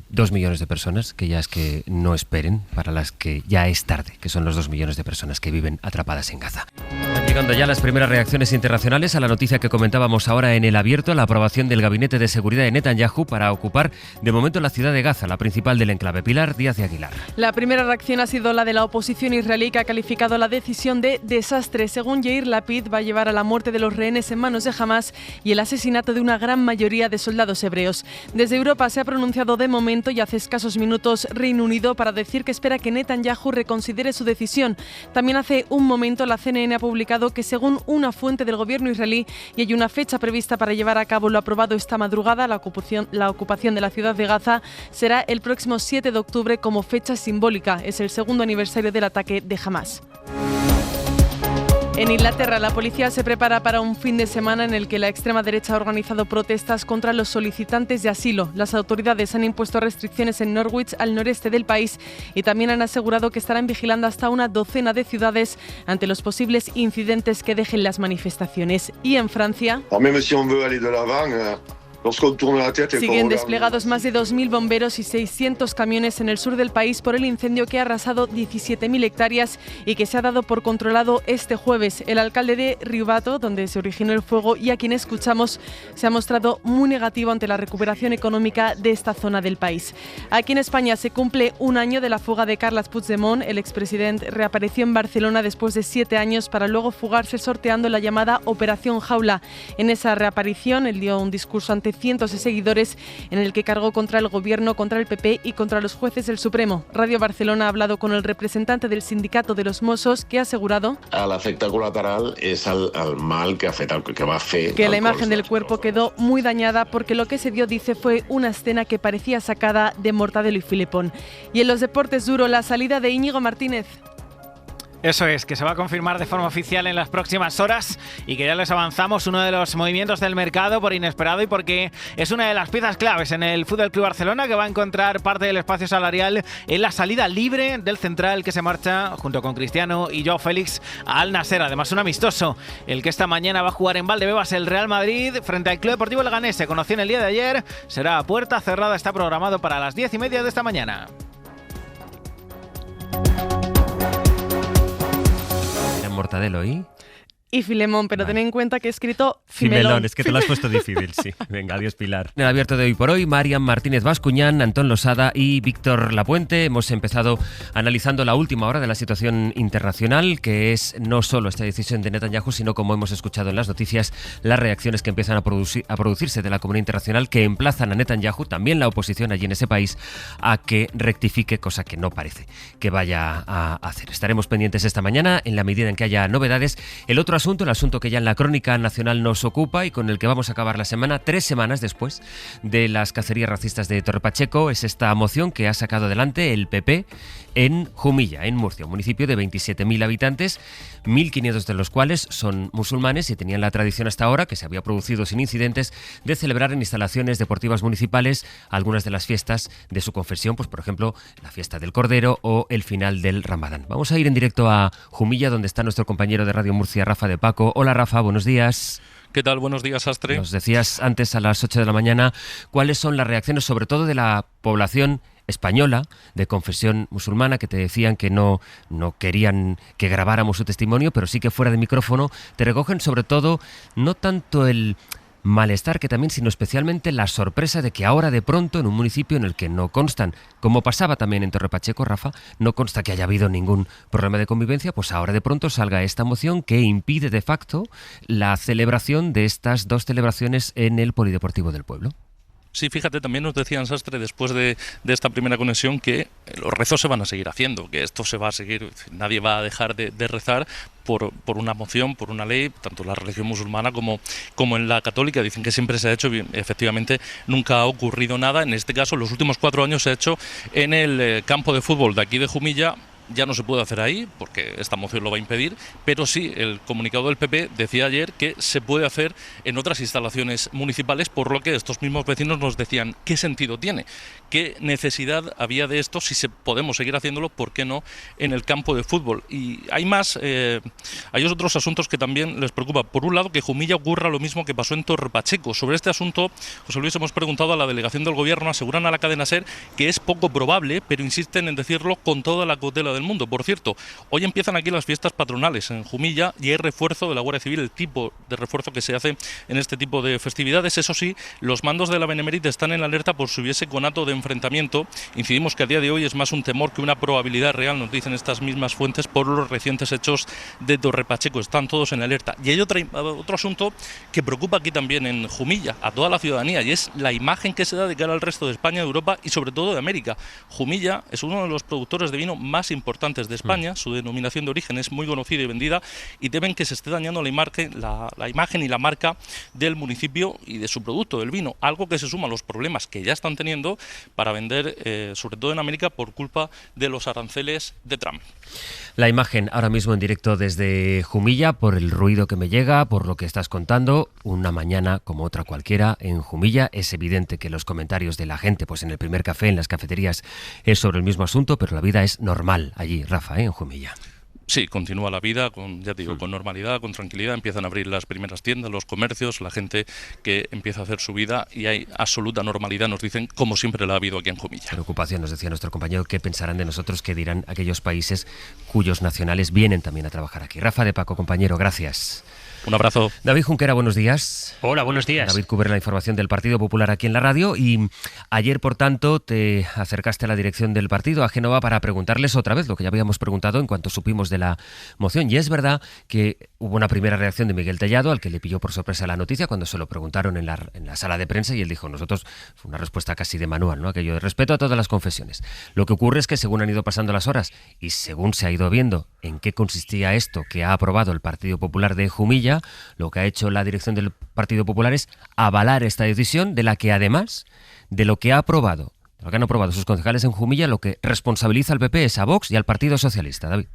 2 millones de personas que ya es que no esperen, para las que ya es tarde, que son los 2 millones de personas que viven atrapadas en Gaza. Están llegando ya las primeras reacciones internacionales a la noticia que comentábamos ahora en El Abierto, la aprobación del Gabinete de Seguridad de Netanyahu para ocupar de momento la ciudad de Gaza, la principal del enclave. Pilar Díaz de Aguilar. La primera reacción ha sido la de la oposición israelí, que ha calificado la decisión de desastre. Según Yair Lapid, va a llevar a la muerte de los rehenes en manos de Hamás y el asesinato de una gran mayoría de soldados hebreos. Desde Europa se ha pronunciado de momento y hace escasos minutos Reino Unido para decir que espera que Netanyahu reconsidere su decisión. También hace un momento la CNN ha publicado que según una fuente del gobierno israelí y hay una fecha prevista para llevar a cabo lo aprobado esta madrugada, la ocupación de la ciudad de Gaza será el próximo 7 de octubre como fecha simbólica. Es el segundo aniversario del ataque de Hamás. En Inglaterra, la policía se prepara para un fin de semana en el que la extrema derecha ha organizado protestas contra los solicitantes de asilo. Las autoridades han impuesto restricciones en Norwich, al noreste del país, y también han asegurado que estarán vigilando hasta una docena de ciudades ante los posibles incidentes que dejen las manifestaciones. Y en Francia, siguen desplegados más de 2.000 bomberos y 600 camiones en el sur del país por el incendio que ha arrasado 17.000 hectáreas y que se ha dado por controlado este jueves. El alcalde de Riubato, donde se originó el fuego y a quien escuchamos, se ha mostrado muy negativo ante la recuperación económica de esta zona del país. Aquí en España se cumple un año de la fuga de Carles Puigdemont. El expresidente reapareció en Barcelona después de 7 años para luego fugarse sorteando la llamada Operación Jaula. En esa reaparición, él dio un discurso ante cientos de seguidores en el que cargó contra el gobierno, contra el PP y contra los jueces del Supremo. Radio Barcelona ha hablado con el representante del sindicato de los Mossos, que ha asegurado l'efecte col·lateral és el mal que va fer que la imagen del cuerpo quedó muy dañada porque lo que se vio, dice, fue una escena que parecía sacada de Mortadelo y Filemón. Y en los deportes, Duro, la salida de Íñigo Martínez. Eso es, que se va a confirmar de forma oficial en las próximas horas y que ya les avanzamos uno de los movimientos del mercado por inesperado y porque es una de las piezas claves en el Fútbol Club Barcelona, que va a encontrar parte del espacio salarial en la salida libre del central que se marcha junto con Cristiano y Joao Félix al Nasser. Además, un amistoso, el que esta mañana va a jugar en Valdebebas el Real Madrid frente al Club Deportivo Leganés. Se conoció en el día de ayer, será a puerta cerrada, está programado para las 10:30 de esta mañana. Mortadelo y Filemón, pero vale. Ten en cuenta que he escrito Fimelón, es que te lo has puesto difícil, sí. Venga, adiós Pilar. En el Abierto de hoy por hoy, Marian Martínez Bascuñán, Antón Losada y Víctor Lapuente. Hemos empezado analizando la última hora de la situación internacional, que es no solo esta decisión de Netanyahu, sino, como hemos escuchado en las noticias, las reacciones que empiezan a producirse de la comunidad internacional, que emplazan a Netanyahu, también la oposición allí en ese país, a que rectifique, cosa que no parece que vaya a hacer. Estaremos pendientes esta mañana en la medida en que haya novedades. El otro asunto, el asunto que ya en la crónica nacional nos ocupa y con el que vamos a acabar la semana, 3 semanas después de las cacerías racistas de Torre Pacheco, es esta moción que ha sacado adelante el PP en Jumilla, en Murcia, un municipio de 27.000 habitantes, 1.500 de los cuales son musulmanes y tenían la tradición hasta ahora, que se había producido sin incidentes, de celebrar en instalaciones deportivas municipales algunas de las fiestas de su confesión, pues por ejemplo la fiesta del Cordero o el final del Ramadán. Vamos a ir en directo a Jumilla, donde está nuestro compañero de Radio Murcia, Rafa de Paco. Hola Rafa, buenos días. ¿Qué tal? Buenos días, Astre. Nos decías antes a las 8 de la mañana cuáles son las reacciones, sobre todo de la población española de confesión musulmana, que te decían que no querían que grabáramos su testimonio, pero sí que fuera de micrófono te recogen sobre todo no tanto el malestar que también, sino especialmente la sorpresa de que ahora de pronto en un municipio en el que no constan, como pasaba también en Torre Pacheco, Rafa, no consta que haya habido ningún problema de convivencia, pues ahora de pronto salga esta moción que impide de facto la celebración de estas 2 celebraciones en el Polideportivo del pueblo. Sí, fíjate, también nos decían, Sastre, después de esta primera conexión, que los rezos se van a seguir haciendo, que esto se va a seguir, nadie va a dejar de rezar por una moción, por una ley, tanto en la religión musulmana como en la católica. Dicen que siempre se ha hecho, efectivamente nunca ha ocurrido nada. En este caso, los últimos 4 años se ha hecho en el campo de fútbol de aquí de Jumilla, ya no se puede hacer ahí, porque esta moción lo va a impedir, pero sí, el comunicado del PP decía ayer que se puede hacer en otras instalaciones municipales, por lo que estos mismos vecinos nos decían qué sentido tiene, qué necesidad había de esto, si podemos seguir haciéndolo, por qué no en el campo de fútbol. Y hay más, hay otros asuntos que también les preocupa. Por un lado, que Jumilla ocurra lo mismo que pasó en Torre Pacheco. Sobre este asunto, José Luis, hemos preguntado a la delegación del Gobierno, aseguran a la cadena SER que es poco probable, pero insisten en decirlo con toda la cautela del mundo. Por cierto, hoy empiezan aquí las fiestas patronales en Jumilla y hay refuerzo de la Guardia Civil, el tipo de refuerzo que se hace en este tipo de festividades. Eso sí, los mandos de la Benemérita están en alerta por si hubiese conato de enfrentamiento. Incidimos que a día de hoy es más un temor que una probabilidad real, nos dicen estas mismas fuentes, por los recientes hechos de Torre Pacheco. Están todos en alerta. Y hay otro asunto que preocupa aquí también en Jumilla a toda la ciudadanía, y es la imagen que se da de cara al resto de España, de Europa y sobre todo de América. Jumilla es uno de los productores de vino más importantes de España, su denominación de origen es muy conocida y vendida, y temen que se esté dañando la imagen y la marca del municipio y de su producto, del vino, algo que se suma a los problemas que ya están teniendo para vender, sobre todo en América, por culpa de los aranceles de Trump. La imagen ahora mismo en directo desde Jumilla, por el ruido que me llega, por lo que estás contando, una mañana como otra cualquiera en Jumilla. Es evidente que los comentarios de la gente, pues en el primer café, en las cafeterías, es sobre el mismo asunto, pero la vida es normal allí, Rafa, en Jumilla. Sí, continúa la vida, con normalidad, con tranquilidad. Empiezan a abrir las primeras tiendas, los comercios, la gente que empieza a hacer su vida y hay absoluta normalidad, nos dicen, como siempre la ha habido aquí en Jumilla. Preocupación, nos decía nuestro compañero, ¿qué pensarán de nosotros? ¿Qué dirán aquellos países cuyos nacionales vienen también a trabajar aquí? Rafa de Paco, compañero, gracias. Un abrazo. David Junquera, buenos días. Hola, buenos días. David cubre la información del Partido Popular aquí en la radio y ayer, por tanto, te acercaste a la dirección del partido, a Génova, para preguntarles otra vez lo que ya habíamos preguntado en cuanto supimos de la moción. Y es verdad que hubo una primera reacción de Miguel Tellado, al que le pilló por sorpresa la noticia cuando se lo preguntaron en la sala de prensa, y él dijo, nosotros, fue una respuesta casi de manual, ¿no? Aquello de respeto a todas las confesiones. Lo que ocurre es que según han ido pasando las horas y según se ha ido viendo en qué consistía esto que ha aprobado el Partido Popular de Jumilla, lo que ha hecho la dirección del Partido Popular es avalar esta decisión, de la que además de lo que han aprobado sus concejales en Jumilla, lo que responsabiliza al PP es a Vox y al Partido Socialista. David.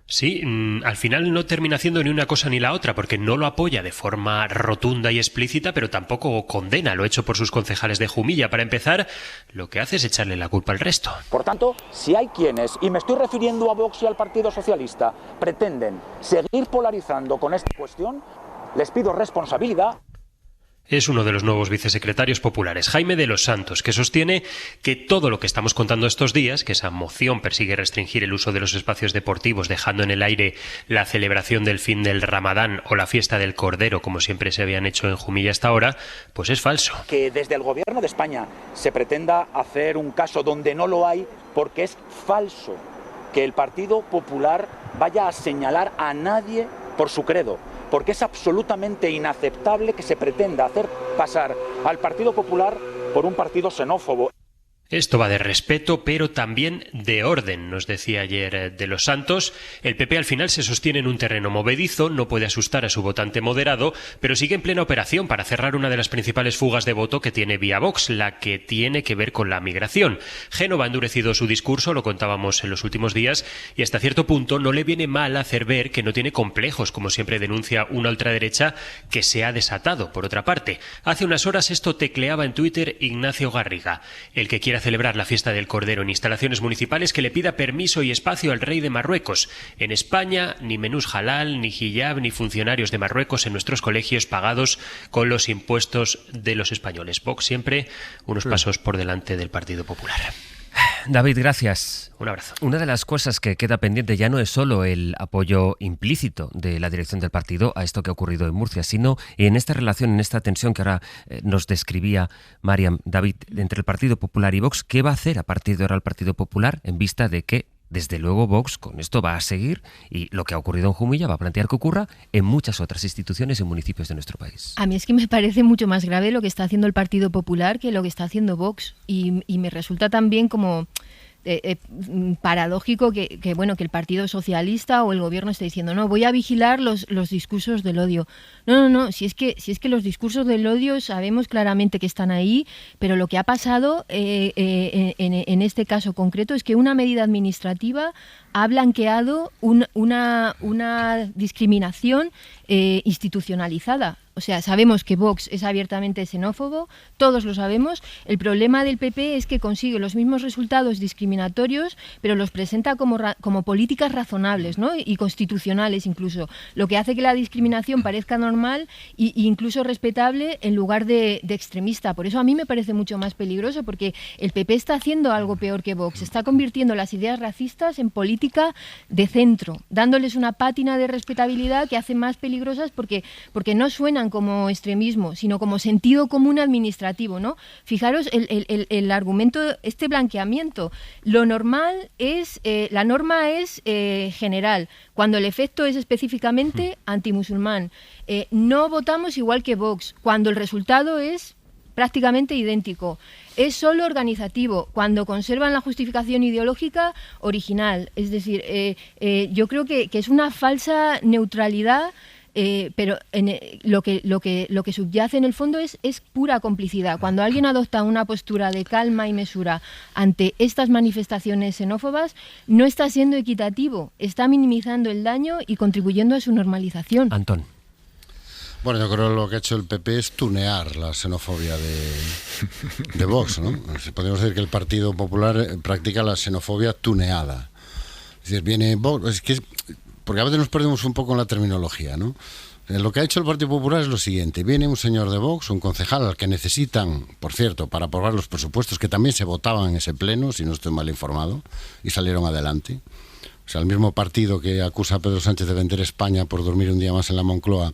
Sí, al final no termina haciendo ni una cosa ni la otra, porque no lo apoya de forma rotunda y explícita, pero tampoco condena lo hecho por sus concejales de Jumilla. Para empezar, lo que hace es echarle la culpa al resto. Por tanto, si hay quienes, y me estoy refiriendo a Vox y al Partido Socialista, pretenden seguir polarizando con esta cuestión, les pido responsabilidad. Es uno de los nuevos vicesecretarios populares, Jaime de los Santos, que sostiene que todo lo que estamos contando estos días, que esa moción persigue restringir el uso de los espacios deportivos, dejando en el aire la celebración del fin del Ramadán o la fiesta del Cordero, como siempre se habían hecho en Jumilla hasta ahora, pues es falso. Que desde el Gobierno de España se pretenda hacer un caso donde no lo hay, porque es falso que el Partido Popular vaya a señalar a nadie por su credo, porque es absolutamente inaceptable que se pretenda hacer pasar al Partido Popular por un partido xenófobo. Esto va de respeto, pero también de orden, nos decía ayer de los Santos. El PP al final se sostiene en un terreno movedizo, no puede asustar a su votante moderado, pero sigue en plena operación para cerrar una de las principales fugas de voto que tiene vía Vox, la que tiene que ver con la migración. Génova ha endurecido su discurso, lo contábamos en los últimos días, y hasta cierto punto no le viene mal hacer ver que no tiene complejos, como siempre denuncia una ultraderecha que se ha desatado. Por otra parte, hace unas horas esto tecleaba en Twitter Ignacio Garriga, el que quiere celebrar la fiesta del Cordero en instalaciones municipales, que le pida permiso y espacio al rey de Marruecos. En España, ni menús halal, ni hijab, ni funcionarios de Marruecos en nuestros colegios pagados con los impuestos de los españoles. Vox siempre unos pasos por delante del Partido Popular. David, gracias. Un abrazo. Una de las cosas que queda pendiente ya no es solo el apoyo implícito de la dirección del partido a esto que ha ocurrido en Murcia, sino en esta relación, en esta tensión que ahora nos describía Mariam, David, entre el Partido Popular y Vox. ¿Qué va a hacer a partir de ahora el Partido Popular en vista de que, desde luego, Vox con esto va a seguir, y lo que ha ocurrido en Jumilla va a plantear que ocurra en muchas otras instituciones y municipios de nuestro país? A mí es que me parece mucho más grave lo que está haciendo el Partido Popular que lo que está haciendo Vox, y me resulta también como paradójico que el Partido Socialista o el gobierno esté diciendo, no, voy a vigilar los discursos del odio. No, si es que los discursos del odio sabemos claramente que están ahí, pero lo que ha pasado en este caso concreto es que una medida administrativa ha blanqueado una discriminación institucionalizada. O sea, sabemos que Vox es abiertamente xenófobo, todos lo sabemos. El problema del PP es que consigue los mismos resultados discriminatorios, pero los presenta como políticas razonables, ¿no? Y constitucionales incluso, lo que hace que la discriminación parezca normal e incluso respetable en lugar de extremista. Por eso a mí me parece mucho más peligroso, porque el PP está haciendo algo peor que Vox, está convirtiendo las ideas racistas en política de centro, dándoles una pátina de respetabilidad que hace más peligrosas porque no suenan como extremismo, sino como sentido común administrativo, ¿no? Fijaros el argumento, este blanqueamiento. Lo normal es, la norma es general, cuando el efecto es específicamente antimusulmán. No votamos igual que Vox, cuando el resultado es prácticamente idéntico. Es solo organizativo, cuando conservan la justificación ideológica original. Es decir, yo creo que es una falsa neutralidad, pero lo que subyace en el fondo es pura complicidad. Cuando alguien adopta una postura de calma y mesura ante estas manifestaciones xenófobas, no está siendo equitativo, está minimizando el daño y contribuyendo a su normalización. Antón. Bueno, yo creo que lo que ha hecho el PP es tunear la xenofobia de Vox, ¿no? Podemos decir que el Partido Popular practica la xenofobia tuneada. Es decir, viene Vox, porque a veces nos perdemos un poco en la terminología, ¿no? Lo que ha hecho el Partido Popular es lo siguiente: viene un señor de Vox, un concejal al que necesitan, por cierto, para aprobar los presupuestos, que también se votaban en ese pleno, si no estoy mal informado, y salieron adelante. O sea, el mismo partido que acusa a Pedro Sánchez de vender España por dormir un día más en la Moncloa,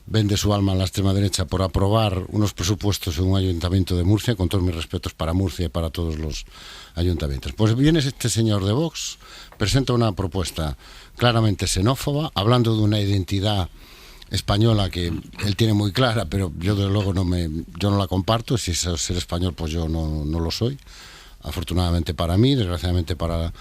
vende su alma a la extrema derecha por aprobar unos presupuestos en un ayuntamiento de Murcia, con todos mis respetos para Murcia y para todos los ayuntamientos. Pues viene este señor de Vox, presenta una propuesta claramente xenófoba, hablando de una identidad española que él tiene muy clara, pero yo desde luego yo no la comparto. Si es ser español, pues yo no lo soy, afortunadamente para mí, desgraciadamente para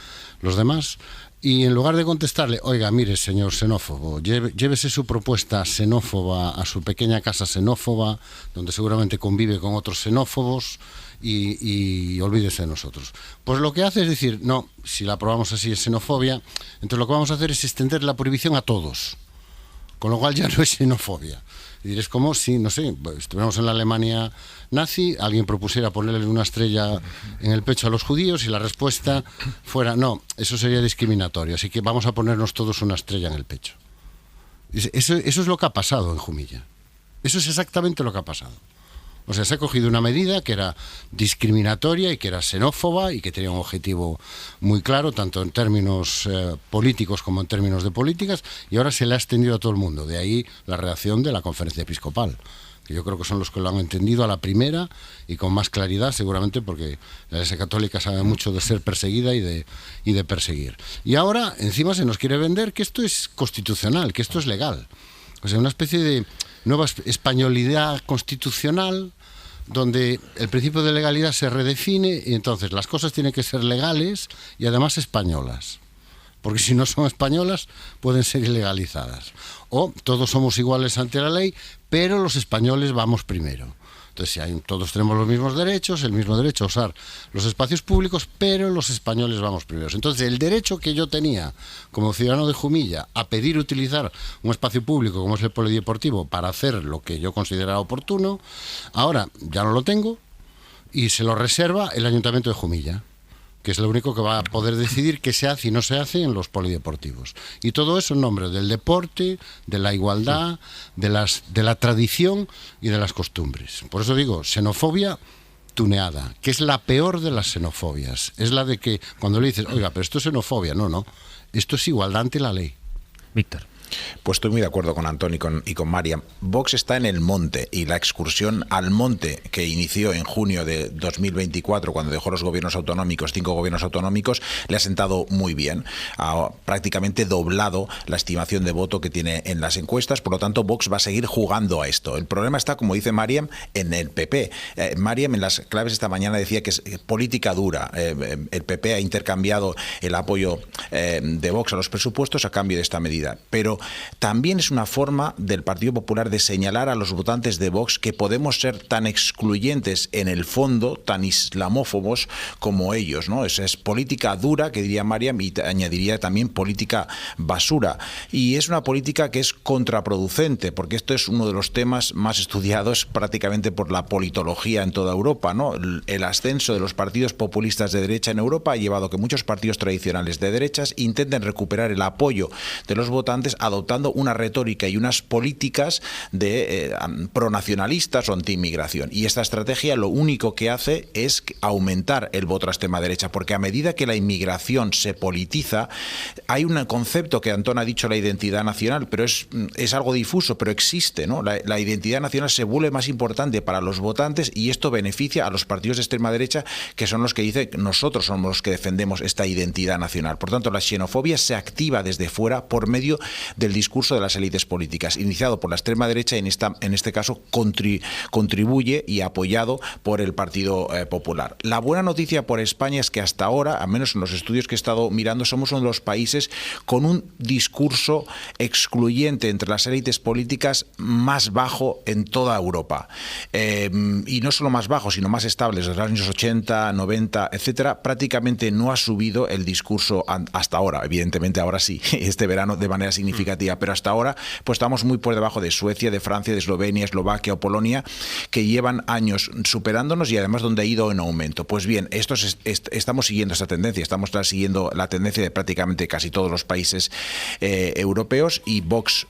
los demás. Y en lugar de contestarle, oiga, mire, señor xenófobo, llévese su propuesta xenófoba a su pequeña casa xenófoba, donde seguramente convive con otros xenófobos, y olvídese de nosotros. Pues lo que hace es decir, no, si la aprobamos así es xenofobia, entonces lo que vamos a hacer es extender la prohibición a todos, con lo cual ya no es xenofobia. Y es como si, no sé, estuviéramos en la Alemania nazi, alguien propusiera ponerle una estrella en el pecho a los judíos y la respuesta fuera, no, eso sería discriminatorio, así que vamos a ponernos todos una estrella en el pecho. Eso es lo que ha pasado en Jumilla. Eso es exactamente lo que ha pasado. O sea, se ha cogido una medida que era discriminatoria y que era xenófoba y que tenía un objetivo muy claro, tanto en términos políticos como en términos de políticas, y ahora se le ha extendido a todo el mundo. De ahí la reacción de la Conferencia Episcopal, que yo creo que son los que lo han entendido a la primera y con más claridad, seguramente porque la Iglesia Católica sabe mucho de ser perseguida y de perseguir. Y ahora encima se nos quiere vender que esto es constitucional, que esto es legal. O sea, una especie de nueva españolidad constitucional, donde el principio de legalidad se redefine y entonces las cosas tienen que ser legales y además españolas, porque si no son españolas pueden ser ilegalizadas. O todos somos iguales ante la ley, pero los españoles vamos primero. Entonces todos tenemos los mismos derechos, el mismo derecho a usar los espacios públicos, pero los españoles vamos primero. Entonces el derecho que yo tenía como ciudadano de Jumilla a pedir utilizar un espacio público como es el polideportivo para hacer lo que yo consideraba oportuno, ahora ya no lo tengo y se lo reserva el Ayuntamiento de Jumilla, que es lo único que va a poder decidir qué se hace y no se hace en los polideportivos. Y todo eso en nombre del deporte, de la igualdad, de la tradición y de las costumbres. Por eso digo, xenofobia tuneada, que es la peor de las xenofobias. Es la de que cuando le dices, oiga, pero esto es xenofobia. No, esto es igualdad ante la ley. Víctor. Pues estoy muy de acuerdo con Antón y con Mariam. Vox está en el monte y la excursión al monte que inició en junio de 2024, cuando dejó los gobiernos autonómicos, 5 gobiernos autonómicos, le ha sentado muy bien. Ha prácticamente doblado la estimación de voto que tiene en las encuestas, por lo tanto Vox va a seguir jugando a esto. El problema está, como dice Mariam, en el PP. Mariam en las claves esta mañana decía que es política dura. El PP ha intercambiado el apoyo de Vox a los presupuestos a cambio de esta medida. Pero también es una forma del Partido Popular de señalar a los votantes de Vox que podemos ser tan excluyentes en el fondo, tan islamófobos como ellos, ¿no? Es política dura, que diría Mariam, y añadiría también política basura. Y es una política que es contraproducente, porque esto es uno de los temas más estudiados prácticamente por la politología en toda Europa, ¿no? El ascenso de los partidos populistas de derecha en Europa ha llevado a que muchos partidos tradicionales de derechas intenten recuperar el apoyo de los votantes adoptando una retórica y unas políticas de pronacionalistas o antiinmigración. Y esta estrategia lo único que hace es aumentar el voto a la extrema derecha, porque a medida que la inmigración se politiza, hay un concepto que Antón ha dicho, la identidad nacional, pero es algo difuso, pero existe, ¿no? La identidad nacional se vuelve más importante para los votantes y esto beneficia a los partidos de extrema derecha, que son los que dicen que nosotros somos los que defendemos esta identidad nacional. Por tanto, la xenofobia se activa desde fuera por medio del discurso de las élites políticas, iniciado por la extrema derecha y en este caso contribuye y apoyado por el Partido Popular. La buena noticia por España es que hasta ahora, al menos en los estudios que he estado mirando, somos uno de los países con un discurso excluyente entre las élites políticas más bajo en toda Europa. Y no solo más bajo, sino más estable. Desde los años 80, 90, etcétera, prácticamente no ha subido el discurso hasta ahora. Evidentemente ahora sí, este verano de manera significativa, pero hasta ahora pues estamos muy por debajo de Suecia, de Francia, de Eslovenia, Eslovaquia o Polonia, que llevan años superándonos y además donde ha ido en aumento. Pues bien, estamos siguiendo esa tendencia, estamos siguiendo la tendencia de prácticamente casi todos los países europeos, y Vox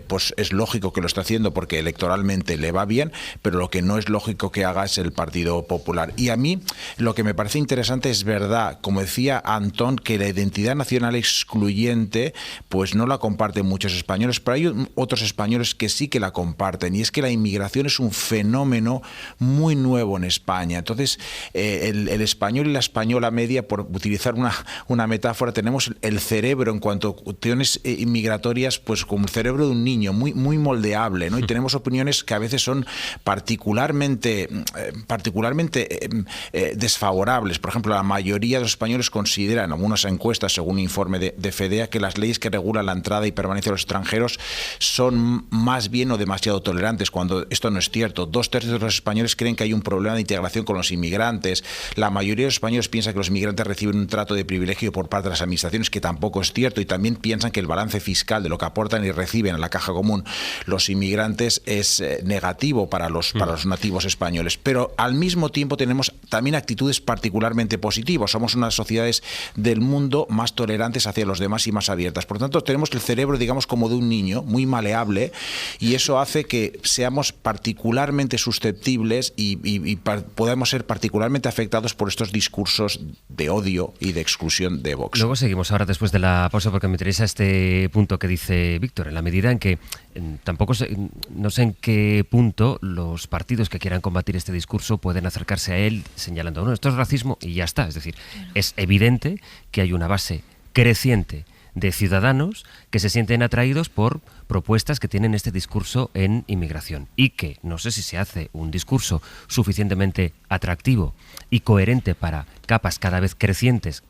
pues es lógico que lo está haciendo porque electoralmente le va bien, pero lo que no es lógico que haga es el Partido Popular. Y a mí lo que me parece interesante es verdad, como decía Antón, que la identidad nacional excluyente pues no la comparten muchos españoles, pero hay otros españoles que sí que la comparten, y es que la inmigración es un fenómeno muy nuevo en España. Entonces el español y la española media, por utilizar una metáfora, tenemos el cerebro en cuanto a cuestiones inmigratorias pues como el cerebro de un niño, muy moldeable, ¿no? Y tenemos opiniones que a veces son particularmente desfavorables. Por ejemplo, la mayoría de los españoles consideran, en algunas encuestas, según un informe de FEDEA, que las leyes que regulan la entrada y permanencia de los extranjeros son más bien o demasiado tolerantes, cuando esto no es cierto. 2/3 de los españoles creen que hay un problema de integración con los inmigrantes. La mayoría de los españoles piensa que los inmigrantes reciben un trato de privilegio por parte de las administraciones, que tampoco es cierto, y también piensan que el balance fiscal de lo que aportan y reciben a la caja común los inmigrantes es negativo para los nativos españoles. Pero al mismo tiempo tenemos también actitudes particularmente positivas. Somos unas sociedades del mundo más tolerantes hacia los demás y más abiertas. Por tanto, tenemos el cerebro, digamos, como de un niño, muy maleable, y eso hace que seamos particularmente susceptibles y podamos ser particularmente afectados por estos discursos de odio y de exclusión de Vox. Luego seguimos ahora después de la pausa, porque me interesa este punto que dice Víctor, en la medida en que no sé en qué punto los partidos que quieran combatir este discurso pueden acercarse a él señalando, no, esto es racismo y ya está. Es decir, es evidente que hay una base creciente de ciudadanos que se sienten atraídos por propuestas que tienen este discurso en inmigración, y que no sé si se hace un discurso suficientemente atractivo y coherente para capas cada vez crecientes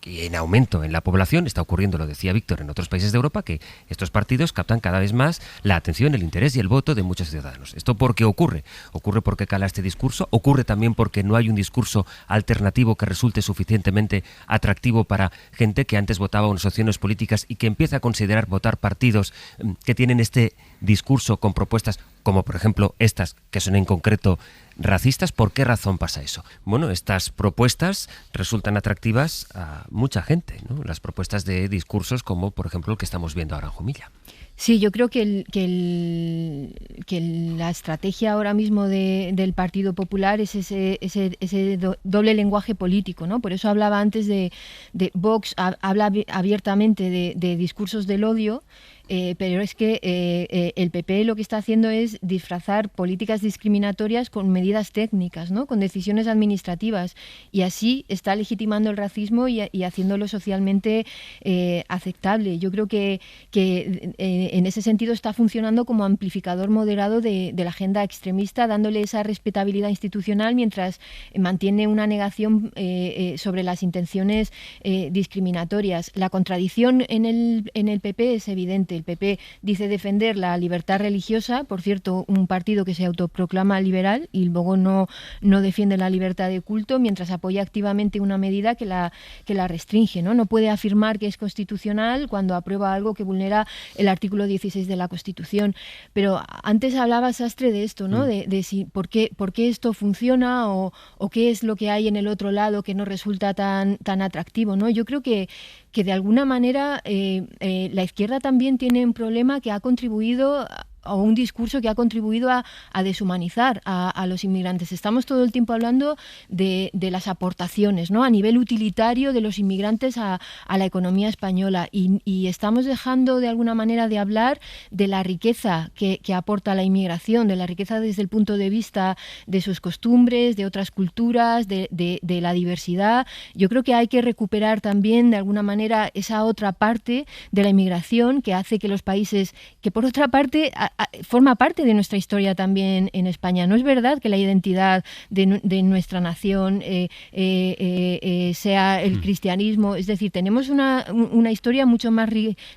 y en aumento en la población. Está ocurriendo, lo decía Víctor, en otros países de Europa, que estos partidos captan cada vez más la atención, el interés y el voto de muchos ciudadanos. ¿Esto por qué ocurre? Ocurre porque cala este discurso, ocurre también porque no hay un discurso alternativo que resulte suficientemente atractivo para gente que antes votaba unas opciones políticas y que empieza a considerar votar partidos que tienen este discurso con propuestas como por ejemplo estas, que son en concreto racistas. ¿Por qué razón pasa eso? Bueno, estas propuestas resultan atractivas a mucha gente, ¿no? Las propuestas de discursos como por ejemplo el que estamos viendo ahora en Jumilla. Sí, yo creo que la estrategia ahora mismo del Partido Popular es ese doble lenguaje político, ¿no? Por eso hablaba antes de Vox, habla abiertamente de discursos del odio, pero es que el PP lo que está haciendo es disfrazar políticas discriminatorias con medidas técnicas, ¿no? Con decisiones administrativas, y así está legitimando el racismo y haciéndolo socialmente aceptable. Yo creo que en ese sentido está funcionando como amplificador moderado de la agenda extremista, dándole esa respetabilidad institucional mientras mantiene una negación sobre las intenciones discriminatorias. La contradicción en el PP es evidente. El PP dice defender la libertad religiosa, por cierto, un partido que se autoproclama liberal, y luego no defiende la libertad de culto, mientras apoya activamente una medida que la restringe, ¿no? No puede afirmar que es constitucional cuando aprueba algo que vulnera el artículo 16 de la Constitución. Pero antes hablaba Sastre de esto, ¿no? De si por qué esto funciona o qué es lo que hay en el otro lado que no resulta tan atractivo, ¿no? Yo creo que de alguna manera la izquierda también tiene un problema que ha contribuido o un discurso que ha contribuido a deshumanizar a los inmigrantes. Estamos todo el tiempo hablando de las aportaciones, ¿no? A nivel utilitario de los inmigrantes a la economía española, y estamos dejando de alguna manera de hablar de la riqueza que aporta la inmigración, de la riqueza desde el punto de vista de sus costumbres, de otras culturas, de la diversidad. Yo creo que hay que recuperar también de alguna manera esa otra parte de la inmigración que hace que los países, que por otra parte forma parte de nuestra historia también en España. No es verdad que la identidad de nuestra nación sea el cristianismo. Es decir, tenemos una historia mucho más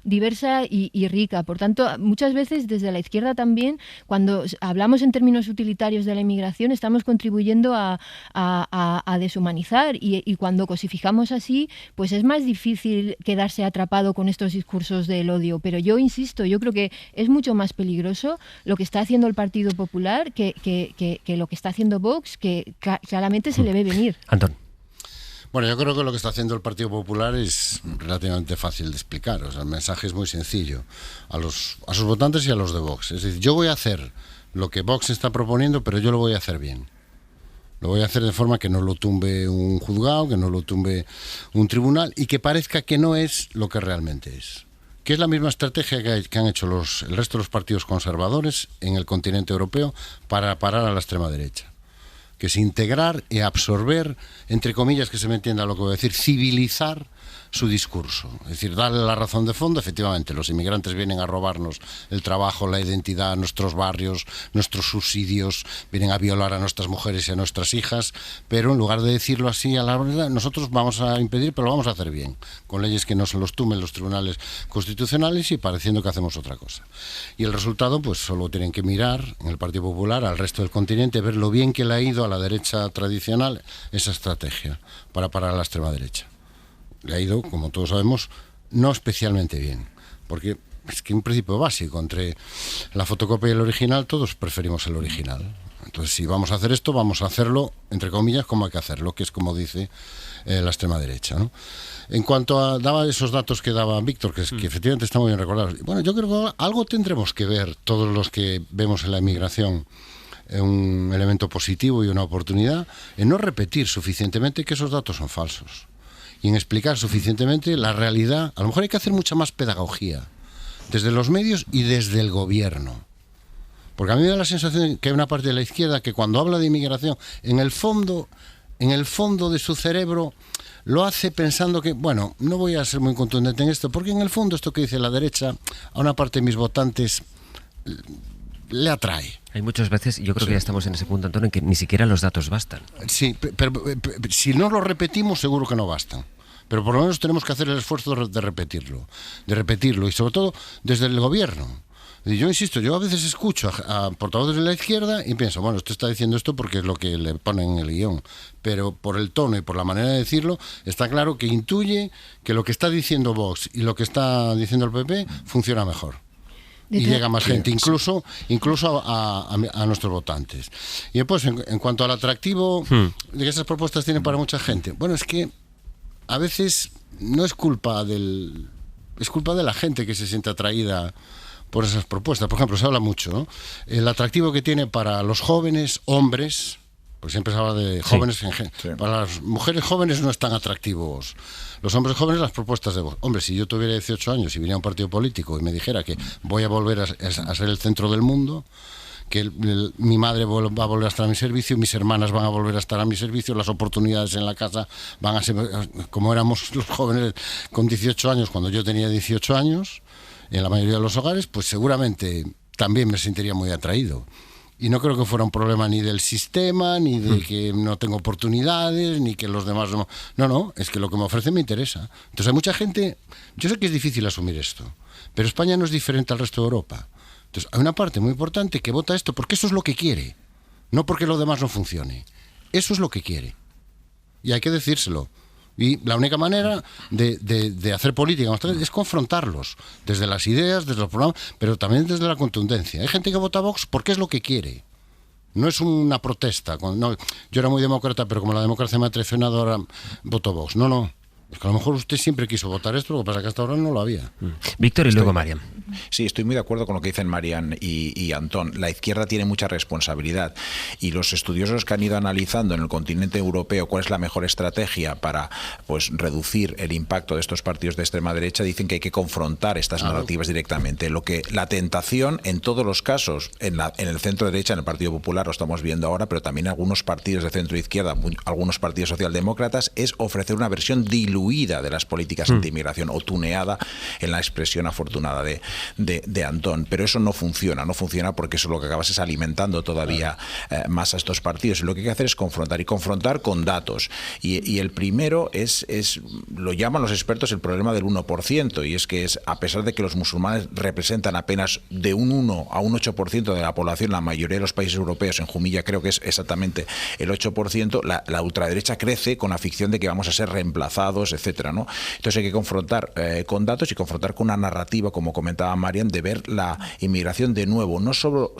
diversa y rica. Por tanto, muchas veces desde la izquierda también, cuando hablamos en términos utilitarios de la inmigración, estamos contribuyendo a deshumanizar, y cuando cosificamos así, pues es más difícil quedarse atrapado con estos discursos del odio. Pero yo insisto, yo creo que es mucho más peligroso lo que está haciendo el Partido Popular que lo que está haciendo Vox, que claramente se le ve venir. Antón. Bueno, yo creo que lo que está haciendo el Partido Popular es relativamente fácil de explicar. O sea, el mensaje es muy sencillo a sus votantes y a los de Vox. Es decir, yo voy a hacer lo que Vox está proponiendo, pero yo lo voy a hacer bien. Lo voy a hacer de forma que no lo tumbe un juzgado, que no lo tumbe un tribunal, y que parezca que no es lo que realmente es. Que es la misma estrategia que han hecho el resto de los partidos conservadores en el continente europeo para parar a la extrema derecha. Que es integrar y absorber, entre comillas, que se me entienda lo que voy a decir, civilizar su discurso. Es decir, darle la razón de fondo. Efectivamente, los inmigrantes vienen a robarnos el trabajo, la identidad, nuestros barrios, nuestros subsidios, vienen a violar a nuestras mujeres y a nuestras hijas, pero en lugar de decirlo así a la verdad, nosotros vamos a impedir, pero lo vamos a hacer bien, con leyes que no se los tumben los tribunales constitucionales y pareciendo que hacemos otra cosa. Y el resultado, pues solo tienen que mirar en el Partido Popular al resto del continente, ver lo bien que le ha ido a la derecha tradicional esa estrategia para parar a la extrema derecha. Le ha ido, como todos sabemos, no especialmente bien, porque es que un principio básico, entre la fotocopia y el original, todos preferimos el original. Entonces, si vamos a hacer esto, vamos a hacerlo, entre comillas, como hay que hacerlo, que es como dice la extrema derecha, ¿no? En cuanto a, daba esos datos que daba Víctor, que efectivamente está muy bien recordados. Bueno, yo creo que algo tendremos que ver todos los que vemos en la inmigración un elemento positivo y una oportunidad en no repetir suficientemente que esos datos son falsos y en explicar suficientemente la realidad. A lo mejor hay que hacer mucha más pedagogía desde los medios y desde el gobierno, porque a mí me da la sensación que hay una parte de la izquierda que cuando habla de inmigración, en el fondo de su cerebro lo hace pensando que, bueno, no voy a ser muy contundente en esto, porque en el fondo esto que dice la derecha a una parte de mis votantes le atrae. Hay muchas veces, yo creo que ya estamos en ese punto, Antonio, en que ni siquiera los datos bastan. Sí, pero si no lo repetimos, seguro que no bastan. Pero por lo menos tenemos que hacer el esfuerzo de repetirlo, y sobre todo desde el gobierno. Y yo insisto, yo a veces escucho a portavoces de la izquierda y pienso, bueno, usted está diciendo esto porque es lo que le ponen en el guión, pero por el tono y por la manera de decirlo, está claro que intuye que lo que está diciendo Vox y lo que está diciendo el PP funciona mejor. Y llega más gente, incluso a nuestros votantes. Y después, en cuanto al atractivo de que esas propuestas tienen para mucha gente, bueno, es que a veces no es culpa es culpa de la gente que se siente atraída por esas propuestas. Por ejemplo, se habla mucho, ¿no? El atractivo que tiene para los jóvenes, hombres, porque siempre se habla de jóvenes, sí. Para las mujeres jóvenes no es tan atractivos. Los hombres jóvenes, las propuestas de Vox. Hombre, si yo tuviera 18 años y viniera a un partido político y me dijera que voy a volver a ser el centro del mundo, que mi madre va a volver a estar a mi servicio, mis hermanas van a volver a estar a mi servicio, las oportunidades en la casa van a ser como éramos los jóvenes con 18 años cuando yo tenía 18 años, en la mayoría de los hogares, pues seguramente también me sentiría muy atraído. Y no creo que fuera un problema ni del sistema, ni de que no tengo oportunidades, ni que los demás no. No, es que lo que me ofrecen me interesa. Entonces hay mucha gente, yo sé que es difícil asumir esto, pero España no es diferente al resto de Europa. Entonces hay una parte muy importante que vota esto porque eso es lo que quiere, no porque lo demás no funcione. Eso es lo que quiere. Y hay que decírselo. Y la única manera de hacer política es confrontarlos, desde las ideas, desde los programas, pero también desde la contundencia. Hay gente que vota Vox porque es lo que quiere. No es una protesta. No, yo era muy demócrata, pero como la democracia me ha traicionado, ahora voto Vox. No. Es que a lo mejor usted siempre quiso votar esto, lo que pasa es que hasta ahora no lo había. Víctor y luego Marian. Sí, estoy muy de acuerdo con lo que dicen Marian y Antón. La izquierda tiene mucha responsabilidad y los estudiosos que han ido analizando en el continente europeo cuál es la mejor estrategia para reducir el impacto de estos partidos de extrema derecha dicen que hay que confrontar estas narrativas directamente. La tentación en todos los casos, en el centro derecha, en el Partido Popular, lo estamos viendo ahora, pero también en algunos partidos de centro izquierda, algunos partidos socialdemócratas, es ofrecer una versión diluida de las políticas anti-inmigración o tuneada en la expresión afortunada de Antón. Pero eso no funciona porque eso lo que acabas es alimentando todavía más a estos partidos. Y lo que hay que hacer es confrontar con datos. Y el primero lo llaman los expertos el problema del 1%, y es que a pesar de que los musulmanes representan apenas de un 1 a un 8% de la población, la mayoría de los países europeos, en Jumilla creo que es exactamente el 8%, la ultraderecha crece con la ficción de que vamos a ser reemplazados, etcétera, ¿no? Entonces hay que confrontar con datos y confrontar con una narrativa, como comentaba Marian, de ver la inmigración de nuevo, no solo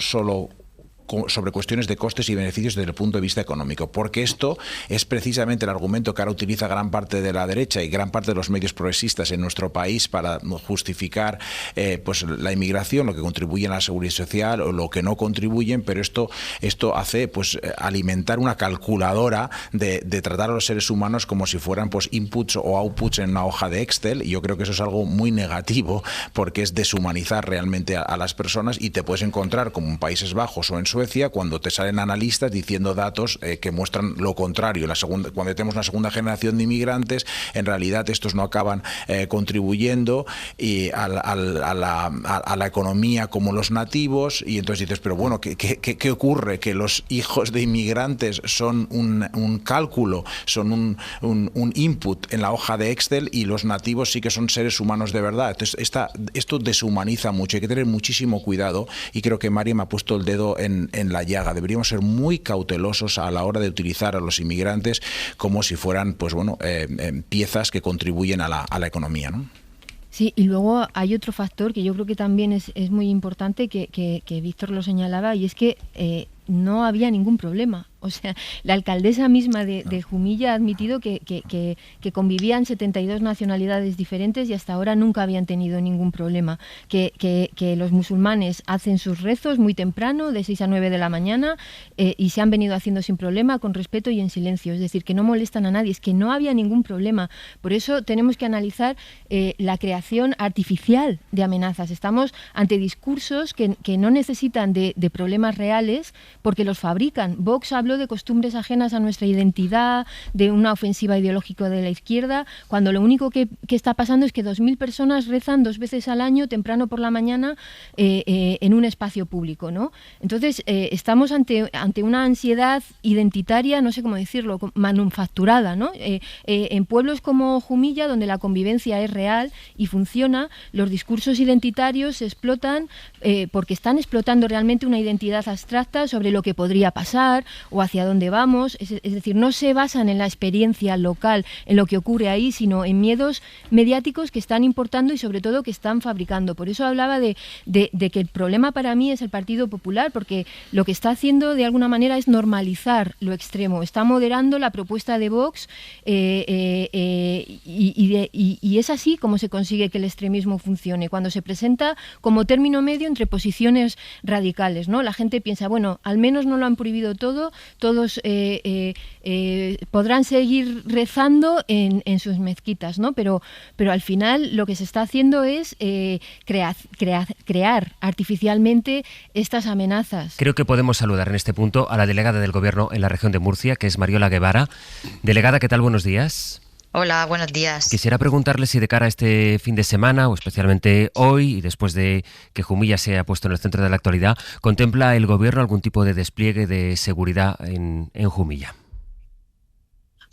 sobre cuestiones de costes y beneficios desde el punto de vista económico, porque esto es precisamente el argumento que ahora utiliza gran parte de la derecha y gran parte de los medios progresistas en nuestro país para justificar la inmigración, lo que contribuye a la seguridad social o lo que no contribuyen, pero esto hace alimentar una calculadora de tratar a los seres humanos como si fueran inputs o outputs en una hoja de Excel, y yo creo que eso es algo muy negativo porque es deshumanizar realmente a las personas, y te puedes encontrar como en Países Bajos o en Suecia cuando te salen analistas diciendo datos que muestran lo contrario. Cuando tenemos una segunda generación de inmigrantes, en realidad estos no acaban contribuyendo a la economía como los nativos, y entonces dices, pero bueno, ¿qué ocurre? Que los hijos de inmigrantes son un cálculo, son un input en la hoja de Excel, y los nativos sí que son seres humanos de verdad. Entonces esto deshumaniza mucho, hay que tener muchísimo cuidado, y creo que María me ha puesto el dedo en la llaga. Deberíamos ser muy cautelosos a la hora de utilizar a los inmigrantes como si fueran piezas que contribuyen a la economía, ¿no? Sí, y luego hay otro factor que yo creo que también es muy importante, que Víctor lo señalaba, y es que no había ningún problema. O sea, la alcaldesa misma de Jumilla ha admitido que convivían 72 nacionalidades diferentes y hasta ahora nunca habían tenido ningún problema. Que los musulmanes hacen sus rezos muy temprano, de 6 a 9 de la mañana, y se han venido haciendo sin problema, con respeto y en silencio. Es decir, que no molestan a nadie, es que no había ningún problema. Por eso tenemos que analizar la creación artificial de amenazas. Estamos ante discursos que no necesitan de problemas reales porque los fabrican. Vox habló de costumbres ajenas a nuestra identidad, de una ofensiva ideológica de la izquierda, cuando lo único que está pasando es que 2.000 personas rezan 2 veces al año, temprano por la mañana, en un espacio público, ¿no? Entonces, estamos ante una ansiedad identitaria, no sé cómo decirlo, manufacturada, ¿no? En pueblos como Jumilla, donde la convivencia es real y funciona, los discursos identitarios se explotan porque están explotando realmente una identidad abstracta sobre lo que podría pasar, o hacia dónde vamos. Es decir, no se basan en la experiencia local, en lo que ocurre ahí, sino en miedos mediáticos que están importando y sobre todo que están fabricando. Por eso hablaba de que el problema para mí es el Partido Popular, porque lo que está haciendo de alguna manera es normalizar lo extremo, está moderando la propuesta de Vox y es así como se consigue que el extremismo funcione, cuando se presenta como término medio entre posiciones radicales, ¿no? La gente piensa, bueno, al menos no lo han prohibido todo, todos podrán seguir rezando en sus mezquitas, ¿no? Pero al final lo que se está haciendo es crear artificialmente estas amenazas. Creo que podemos saludar en este punto a la delegada del Gobierno en la región de Murcia, que es Mariola Guevara. Delegada, ¿qué tal? Buenos días. Hola, buenos días. Quisiera preguntarle si de cara a este fin de semana, o especialmente hoy, y después de que Jumilla se ha puesto en el centro de la actualidad, ¿contempla el Gobierno algún tipo de despliegue de seguridad en Jumilla?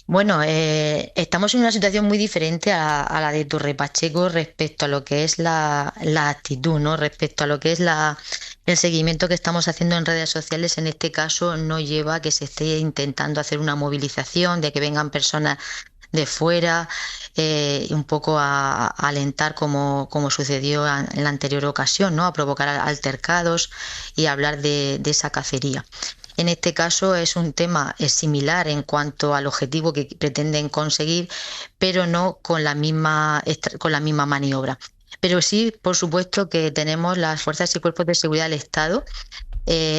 Bueno, estamos en una situación muy diferente a la de Torre Pacheco respecto a lo que es la actitud, ¿no? Respecto a lo que es el seguimiento que estamos haciendo en redes sociales. En este caso no lleva a que se esté intentando hacer una movilización, de que vengan personas de fuera, un poco a alentar como sucedió en la anterior ocasión, ¿no? A provocar altercados y hablar de esa cacería. En este caso es un tema similar en cuanto al objetivo que pretenden conseguir, pero no con la misma maniobra. Pero sí, por supuesto, que tenemos las fuerzas y cuerpos de seguridad del Estado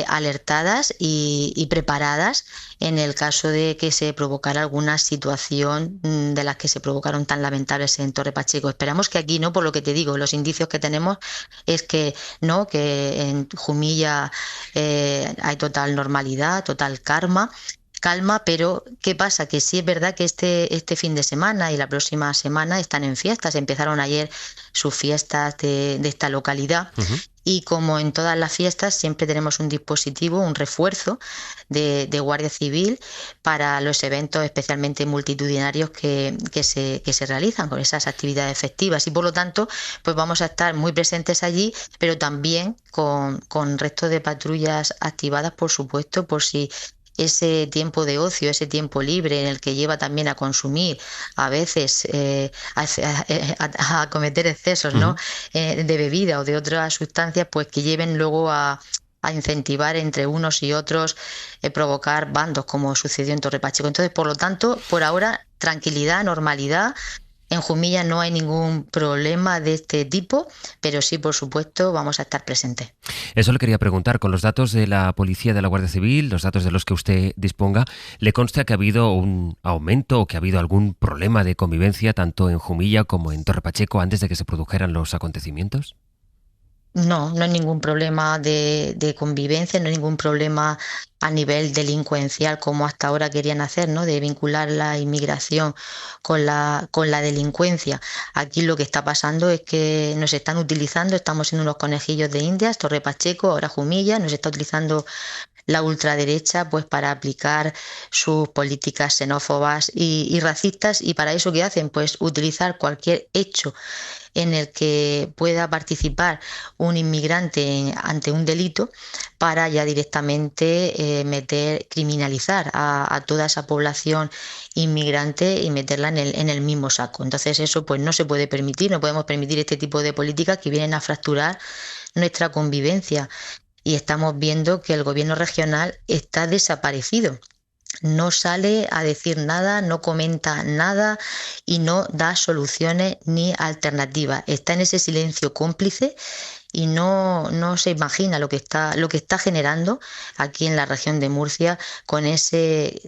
alertadas y preparadas en el caso de que se provocara alguna situación de las que se provocaron tan lamentables en Torre Pacheco. Esperamos que aquí no, por lo que te digo, los indicios que tenemos es que no, que en Jumilla hay total normalidad, total calma, pero ¿qué pasa? Que sí es verdad que este fin de semana y la próxima semana están en fiestas. Empezaron ayer sus fiestas de esta localidad. Uh-huh. Y como en todas las fiestas siempre tenemos un dispositivo, un refuerzo de Guardia Civil para los eventos especialmente multitudinarios que se realizan con esas actividades festivas, y por lo tanto pues vamos a estar muy presentes allí, pero también con resto de patrullas activadas, por supuesto, por si ese tiempo de ocio, ese tiempo libre en el que lleva también a consumir, a veces a cometer excesos, ¿no? De bebida o de otras sustancias, pues que lleven luego a incentivar entre unos y otros, provocar bandos, como sucedió en Torre Pacheco. Entonces, por lo tanto, por ahora, tranquilidad, normalidad. En Jumilla no hay ningún problema de este tipo, pero sí, por supuesto, vamos a estar presentes. Eso le quería preguntar. Con los datos de la Policía, de la Guardia Civil, los datos de los que usted disponga, ¿le consta que ha habido un aumento o que ha habido algún problema de convivencia tanto en Jumilla como en Torre Pacheco antes de que se produjeran los acontecimientos? No hay ningún problema de convivencia, no hay ningún problema a nivel delincuencial como hasta ahora querían hacer, ¿no? De vincular la inmigración con la delincuencia. Aquí lo que está pasando es que nos están utilizando, estamos siendo unos conejillos de Indias, Torre Pacheco, ahora Jumilla, nos está utilizando la ultraderecha pues para aplicar sus políticas xenófobas y racistas, y para eso ¿qué hacen? Pues utilizar cualquier hecho en el que pueda participar un inmigrante ante un delito para ya directamente criminalizar a toda esa población inmigrante y meterla en el mismo saco. Entonces eso pues no se puede permitir, no podemos permitir este tipo de políticas que vienen a fracturar nuestra convivencia. Y estamos viendo que el gobierno regional está desaparecido. No sale a decir nada, no comenta nada y no da soluciones ni alternativas. Está en ese silencio cómplice y no se imagina lo que está generando aquí en la región de Murcia con ese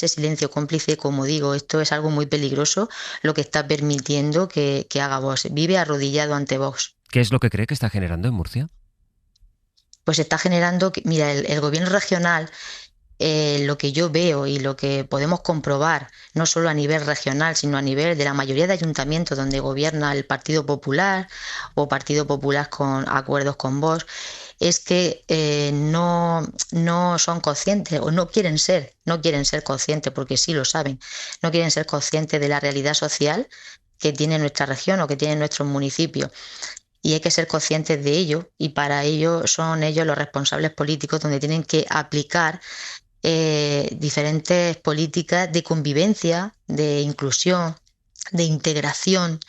silencio cómplice. Como digo, esto es algo muy peligroso lo que está permitiendo que haga Vox. Vive arrodillado ante Vox. ¿Qué es lo que cree que está generando en Murcia? Pues está generando, mira, el gobierno regional, lo que yo veo y lo que podemos comprobar, no solo a nivel regional, sino a nivel de la mayoría de ayuntamientos donde gobierna el Partido Popular o Partido Popular con acuerdos con Vox, es que no son conscientes o no quieren ser conscientes, porque sí lo saben, no quieren ser conscientes de la realidad social que tiene nuestra región o que tiene nuestros municipios. Y hay que ser conscientes de ello, y para ello son ellos los responsables políticos donde tienen que aplicar diferentes políticas de convivencia, de inclusión, de integración.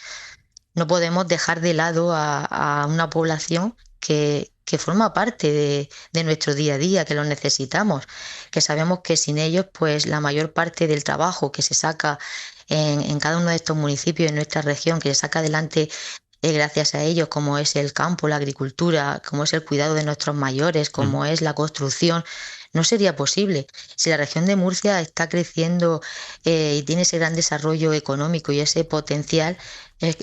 No podemos dejar de lado a una población que forma parte de nuestro día a día, que los necesitamos, que sabemos que sin ellos, pues la mayor parte del trabajo que se saca en cada uno de estos municipios, en nuestra región, que se saca adelante gracias a ellos, como es el campo, la agricultura, como es el cuidado de nuestros mayores, como es la construcción, no sería posible. Si la región de Murcia está creciendo y tiene ese gran desarrollo económico y ese potencial,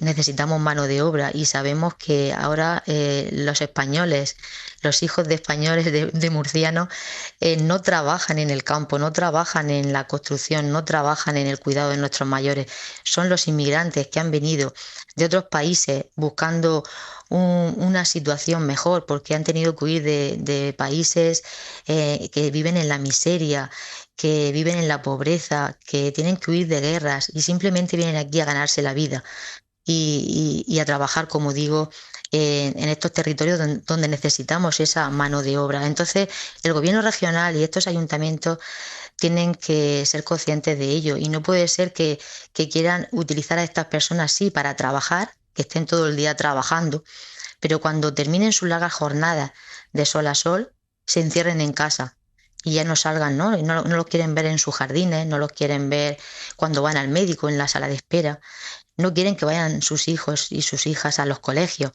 necesitamos mano de obra, y sabemos que ahora los españoles, los hijos de españoles, de murcianos, no trabajan en el campo, no trabajan en la construcción, no trabajan en el cuidado de nuestros mayores. Son los inmigrantes que han venido de otros países buscando una situación mejor, porque han tenido que huir de países que viven en la miseria, que viven en la pobreza, que tienen que huir de guerras y simplemente vienen aquí a ganarse la vida y a trabajar, como digo, en estos territorios donde necesitamos esa mano de obra. Entonces, el gobierno regional y estos ayuntamientos tienen que ser conscientes de ello, y no puede ser que quieran utilizar a estas personas, sí, para trabajar, que estén todo el día trabajando, pero cuando terminen su larga jornada de sol a sol, se encierren en casa y ya no salgan, ¿no? No los quieren ver en sus jardines, no los quieren ver cuando van al médico, en la sala de espera. No quieren que vayan sus hijos y sus hijas a los colegios.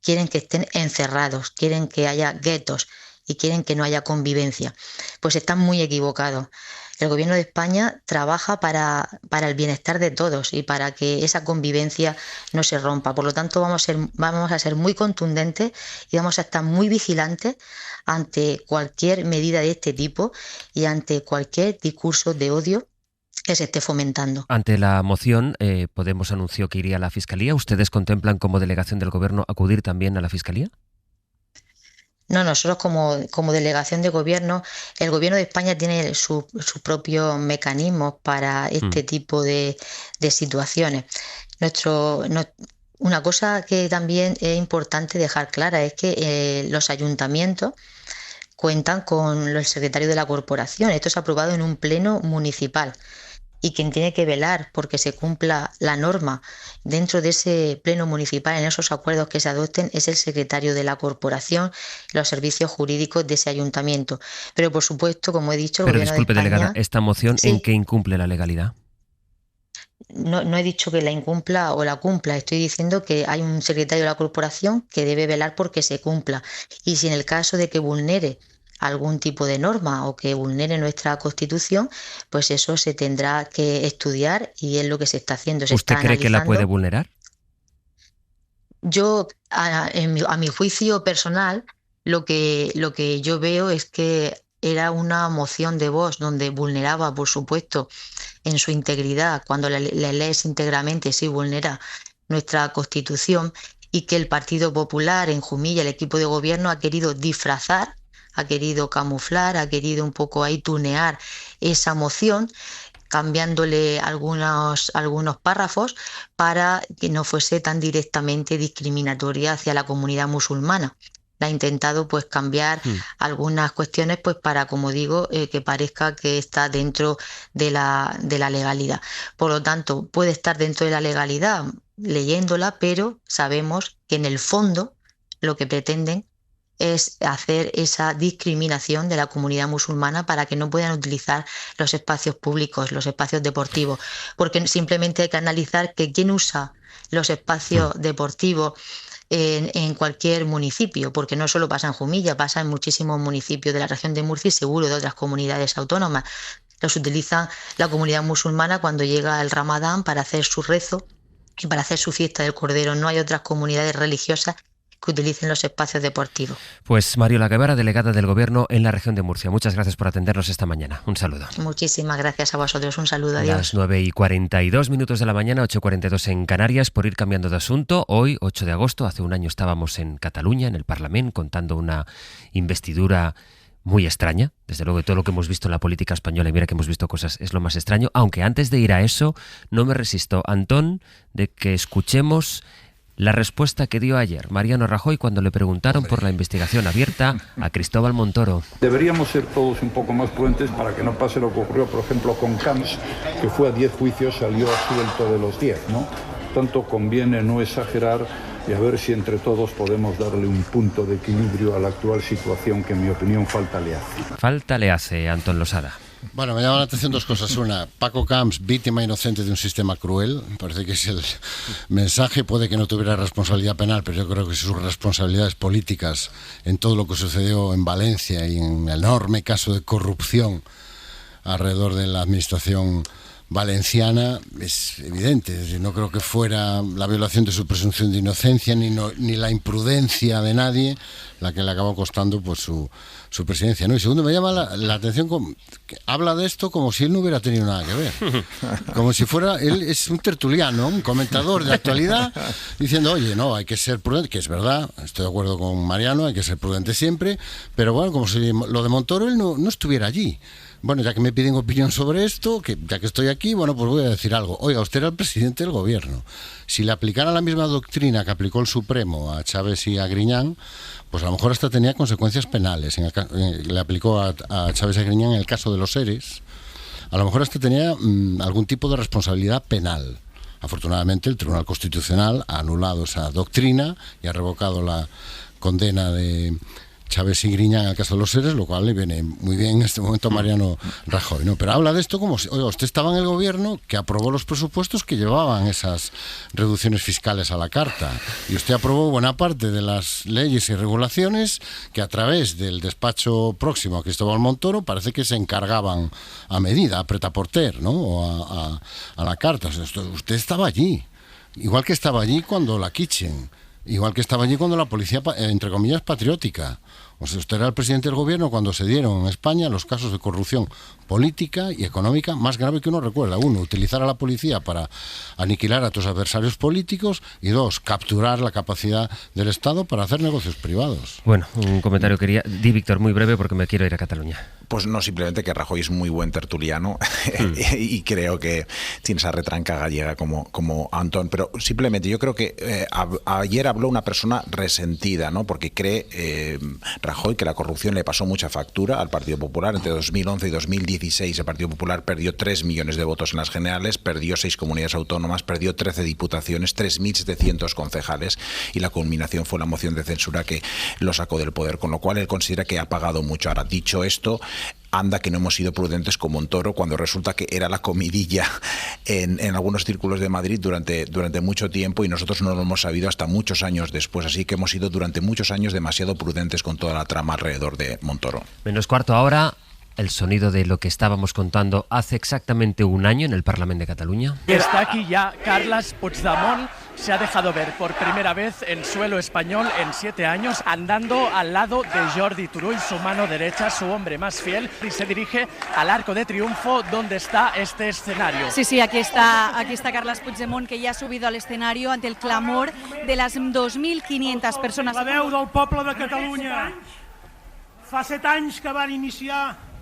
Quieren que estén encerrados, quieren que haya guetos y quieren que no haya convivencia. Pues están muy equivocados. El gobierno de España trabaja para el bienestar de todos y para que esa convivencia no se rompa. Por lo tanto, vamos a ser muy contundentes y vamos a estar muy vigilantes ante cualquier medida de este tipo y ante cualquier discurso de odio que se esté fomentando. Ante la moción, Podemos anunció que iría a la Fiscalía. ¿Ustedes contemplan como delegación del Gobierno acudir también a la Fiscalía? No, nosotros como delegación de gobierno, el gobierno de España tiene sus propios mecanismos para este tipo de situaciones. Una cosa que también es importante dejar clara es que los ayuntamientos cuentan con el secretario de la corporación. Esto es aprobado en un pleno municipal. Y quien tiene que velar porque se cumpla la norma dentro de ese pleno municipal, en esos acuerdos que se adopten, es el secretario de la corporación, los servicios jurídicos de ese ayuntamiento. Pero por supuesto, como he dicho, el gobierno de España... delegada, ¿esta moción en qué incumple la legalidad? No he dicho que la incumpla o la cumpla, estoy diciendo que hay un secretario de la corporación que debe velar porque se cumpla. Y si en el caso de que vulnere algún tipo de norma o que vulnere nuestra Constitución, pues eso se tendrá que estudiar y es lo que se está haciendo. ¿Usted cree que la puede vulnerar? Yo, a mi juicio personal, lo que yo veo es que era una moción de voz donde vulneraba, por supuesto, en su integridad, cuando la lees íntegramente, sí vulnera nuestra Constitución, y que el Partido Popular en Jumilla, el equipo de gobierno, ha querido disfrazar, ha querido camuflar, ha querido un poco ahí tunear esa moción, cambiándole algunos párrafos para que no fuese tan directamente discriminatoria hacia la comunidad musulmana. Ha intentado pues cambiar algunas cuestiones pues para, como digo, que parezca que está dentro de la legalidad. Por lo tanto, puede estar dentro de la legalidad leyéndola, pero sabemos que en el fondo lo que pretenden es hacer esa discriminación de la comunidad musulmana para que no puedan utilizar los espacios públicos, los espacios deportivos, porque simplemente hay que analizar que quién usa los espacios deportivos en cualquier municipio, porque no solo pasa en Jumilla, pasa en muchísimos municipios de la región de Murcia y seguro de otras comunidades autónomas. Los utiliza la comunidad musulmana cuando llega el Ramadán para hacer su rezo y para hacer su fiesta del Cordero. No hay otras comunidades religiosas que utilicen los espacios deportivos. Pues Mariola Guevara, delegada del Gobierno en la región de Murcia. Muchas gracias por atendernos esta mañana. Un saludo. Muchísimas gracias a vosotros. Un saludo. Adiós. Las 9:42 de la mañana, 8:42 en Canarias. Por ir cambiando de asunto, hoy, 8 de agosto, hace un año estábamos en Cataluña, en el Parlamento, contando una investidura muy extraña. Desde luego, de todo lo que hemos visto en la política española, y mira que hemos visto cosas, es lo más extraño. Aunque antes de ir a eso, no me resisto, Antón, de que escuchemos la respuesta que dio ayer Mariano Rajoy cuando le preguntaron por la investigación abierta a Cristóbal Montoro. Deberíamos ser todos un poco más prudentes para que no pase lo que ocurrió, por ejemplo, con Camps, que fue a 10 juicios, salió suelto de los 10, ¿no? Tanto conviene no exagerar y a ver si entre todos podemos darle un punto de equilibrio a la actual situación que, en mi opinión, falta le hace. Falta le hace, Antón Losada. Bueno, me llaman la atención dos cosas. Una, Paco Camps, víctima inocente de un sistema cruel. Parece que es el mensaje. Puede que no tuviera responsabilidad penal, pero yo creo que sus responsabilidades políticas en todo lo que sucedió en Valencia y en el enorme caso de corrupción alrededor de la administración valenciana es evidente. Es decir, no creo que fuera la violación de su presunción de inocencia ni la imprudencia de nadie la que le acabó costando pues su presidencia, ¿no? Y segundo, me llama la atención que habla de esto como si él no hubiera tenido nada que ver, como si fuera, él es un tertuliano, un comentador de actualidad, diciendo, oye, no, hay que ser prudente, que es verdad, estoy de acuerdo con Mariano, hay que ser prudente siempre, pero bueno, como si lo de Montoro él no estuviera allí. Bueno, ya que me piden opinión sobre esto, que ya que estoy aquí, bueno, pues voy a decir algo. Oiga, usted era el presidente del gobierno. Si le aplicara la misma doctrina que aplicó el Supremo a Chávez y a Griñán, pues a lo mejor hasta tenía consecuencias penales. Le aplicó a Chávez y a Griñán en el caso de los ERES. A lo mejor hasta tenía algún tipo de responsabilidad penal. Afortunadamente, el Tribunal Constitucional ha anulado esa doctrina y ha revocado la condena de Chávez y Griñán en el caso de los seres, lo cual le viene muy bien en este momento a Mariano Rajoy, ¿no? Pero habla de esto como si, oiga, usted estaba en el gobierno que aprobó los presupuestos que llevaban esas reducciones fiscales a la carta, y usted aprobó buena parte de las leyes y regulaciones que a través del despacho próximo a Cristóbal Montoro parece que se encargaban a medida, a prêt-à-porter, ¿no? O a la carta. O sea, usted estaba allí, igual que estaba allí cuando la Kitchen, igual que estaba allí cuando la policía, entre comillas, patriótica. O sea, usted era el presidente del gobierno cuando se dieron en España los casos de corrupción política y económica más grave que uno recuerda. Uno, utilizar a la policía para aniquilar a tus adversarios políticos, y dos, capturar la capacidad del Estado para hacer negocios privados. Bueno, un comentario quería... Di, Víctor, muy breve porque me quiero ir a Cataluña. Pues no, simplemente que Rajoy es muy buen tertuliano y creo que tiene esa retranca gallega como Antón, pero simplemente yo creo que ayer habló una persona resentida, ¿no? Porque cree Rajoy que la corrupción le pasó mucha factura al Partido Popular. Entre 2011 y 2016 el Partido Popular perdió 3 millones de votos en las generales, perdió 6 comunidades autónomas, perdió 13 diputaciones, 3.700 concejales, y la culminación fue la moción de censura que lo sacó del poder, con lo cual él considera que ha pagado mucho. Ahora, dicho esto, anda que no hemos sido prudentes con Montoro, cuando resulta que era la comidilla en algunos círculos de Madrid durante mucho tiempo, y nosotros no lo hemos sabido hasta muchos años después. Así que hemos sido durante muchos años demasiado prudentes con toda la trama alrededor de Montoro. Menos cuarto ahora, el sonido de lo que estábamos contando hace exactamente un año en el Parlamento de Cataluña. Está aquí ya Carles Puigdemont. Se ha dejado ver por primera vez en suelo español en 7 años, andando al lado de Jordi Turull, su mano derecha, su hombre más fiel, y se dirige al Arco de Triunfo, donde está este escenario. Sí, aquí está Carles Puigdemont, que ya ha subido al escenario ante el clamor de las 2.500 personas. La veu del poble de Catalunya. Fa 7 anys que van iniciar